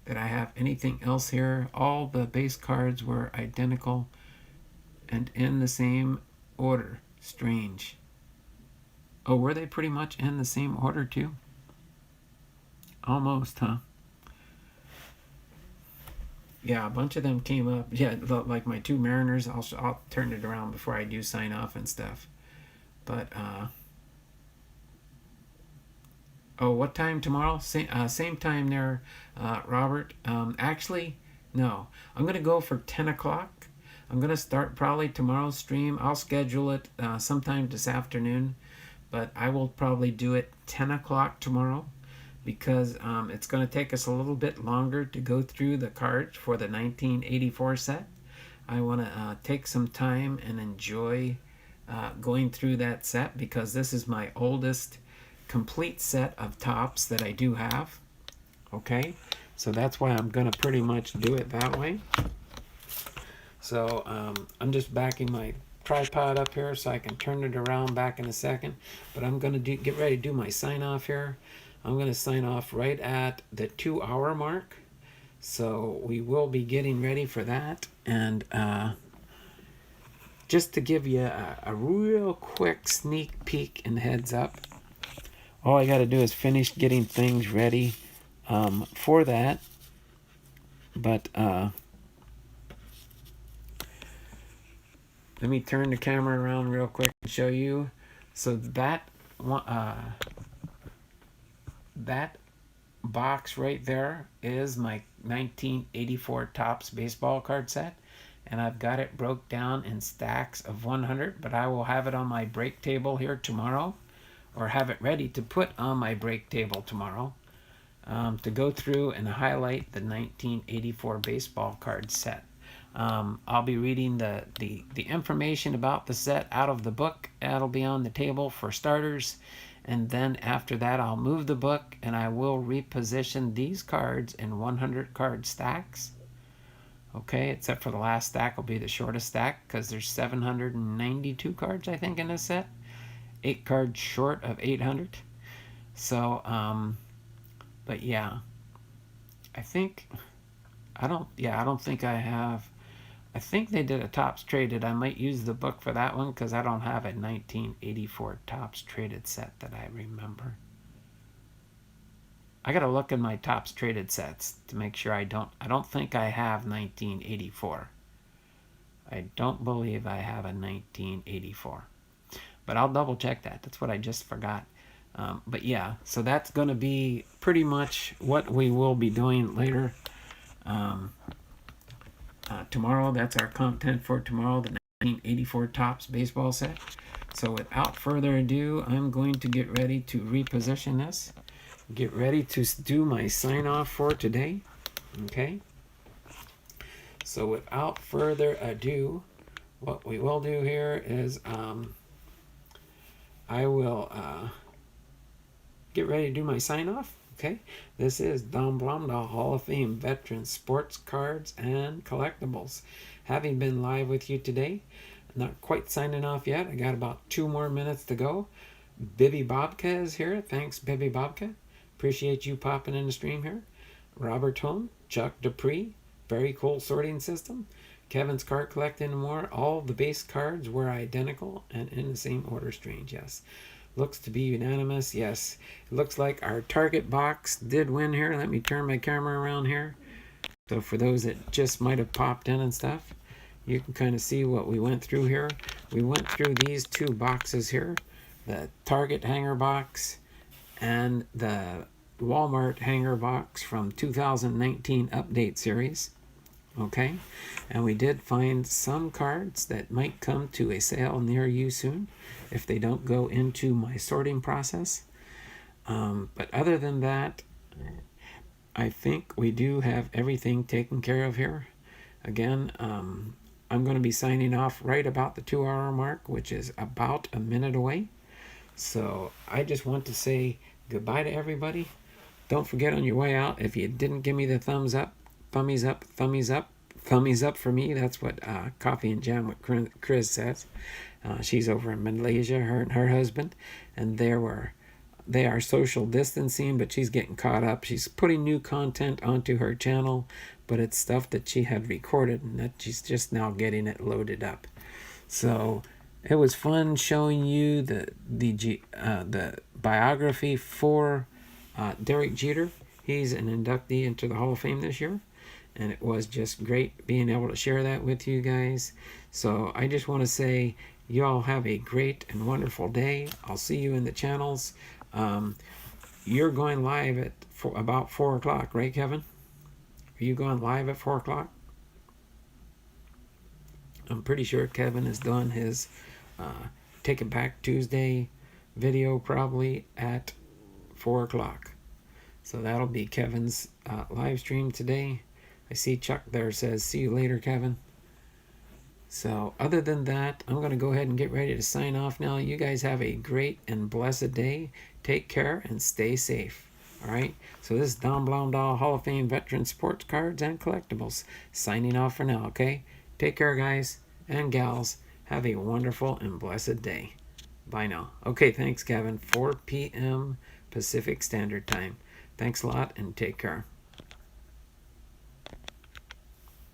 that I have anything else here. All the base cards were identical and in the same order. Strange. Oh, were they pretty much in the same order too? Almost, huh? Yeah, a bunch of them came up. Yeah, like my two Mariners. I'll turn it around before I do sign off and stuff. But oh, what time tomorrow? Same time there, Robert. Actually, no. I'm gonna go for 10 o'clock. I'm gonna start probably tomorrow's stream. I'll schedule it sometime this afternoon, but I will probably do it 10 o'clock tomorrow, because it's going to take us a little bit longer to go through the cards for the 1984 set. I want to take some time and enjoy going through that set, because this is my oldest complete set of tops that I do have. Okay, so that's why I'm going to pretty much do it that way. So I'm just backing my tripod up here so I can turn it around back in a second. But I'm going to get ready to do my sign off here. I'm going to sign off right at the 2-hour mark. So we will be getting ready for that. And just to give you a real quick sneak peek and heads up, all I got to do is finish getting things ready for that. But let me turn the camera around real quick and show you. So that box right there is my 1984 Topps baseball card set, and I've got it broke down in stacks of 100, but I will have it on my break table here tomorrow, or have it ready to put on my break table tomorrow, to go through and highlight the 1984 baseball card set. I'll be reading the information about the set out of the book. That'll be on the table for starters. And then after that, I'll move the book and I will reposition these cards in 100 card stacks. Okay, except for the last stack will be the shortest stack, because there's 792 cards, I think, in this set. 8 cards short of 800. So, but yeah, I don't think I have. I think they did a Topps Traded. I might use the book for that one, because I don't have a 1984 Topps Traded set that I remember. I gotta look in my Topps Traded sets to make sure I don't think I have 1984. I don't believe I have a 1984. But I'll double check that. That's what I just forgot. But yeah, so that's going to be pretty much what we will be doing later. Tomorrow, that's our content for tomorrow, the 1984 Topps baseball set. So without further ado, I'm going to get ready to reposition this. Get ready to do my sign off for today. Okay. So without further ado, what we will do here is I will get ready to do my sign off. Okay, this is Don Blum, the Hall of Fame veteran, sports cards and collectibles. Having been live with you today, not quite signing off yet. I got about 2 more minutes to go. Bibby Bobka is here. Thanks, Bibby Bobka. Appreciate you popping in the stream here. Robert Home, Chuck Dupree, very cool sorting system. Kevin's card collecting and more. All the base cards were identical and in the same order. Strange, yes. Looks to be unanimous. Yes, it looks like our target box did win here. Let me turn my camera around here. So for those that just might have popped in and stuff, you can kind of see what we went through here. We went through these 2 boxes here, the Target hanger box and the Walmart hanger box from 2019 update series. Okay, and we did find some cards that might come to a sale near you soon if they don't go into my sorting process. But other than that, I think we do have everything taken care of here. Again, I'm going to be signing off right about the 2-hour mark, which is about a minute away. So I just want to say goodbye to everybody. Don't forget on your way out, if you didn't give me the thumbs up, thummies up, thummies up, thummies up for me. That's what Coffee and Jam with Chris says. She's over in Malaysia, her and her husband, and they were they are social distancing, but she's getting caught up. She's putting new content onto her channel, but it's stuff that she had recorded and that she's just now getting it loaded up. So it was fun showing you the biography for Derek Jeter. He's an inductee into the Hall of Fame this year, and it was just great being able to share that with you guys. So I just want to say you all have a great and wonderful day. I'll see you in the channels. You're going live at about 4 o'clock, right, Kevin? Are you going live at 4 o'clock? I'm pretty sure Kevin has done his Take It Back Tuesday video probably at 4 o'clock. So that'll be Kevin's live stream today. I see Chuck there says, see you later, Kevin. So other than that, I'm going to go ahead and get ready to sign off now. You guys have a great and blessed day. Take care and stay safe. All right. So this is Don Blomdahl, Hall of Fame Veteran Sports Cards and Collectibles, signing off for now. Okay. Take care, guys and gals. Have a wonderful and blessed day. Bye now. Okay. Thanks, Kevin. 4 p.m. Pacific Standard Time. Thanks a lot and take care.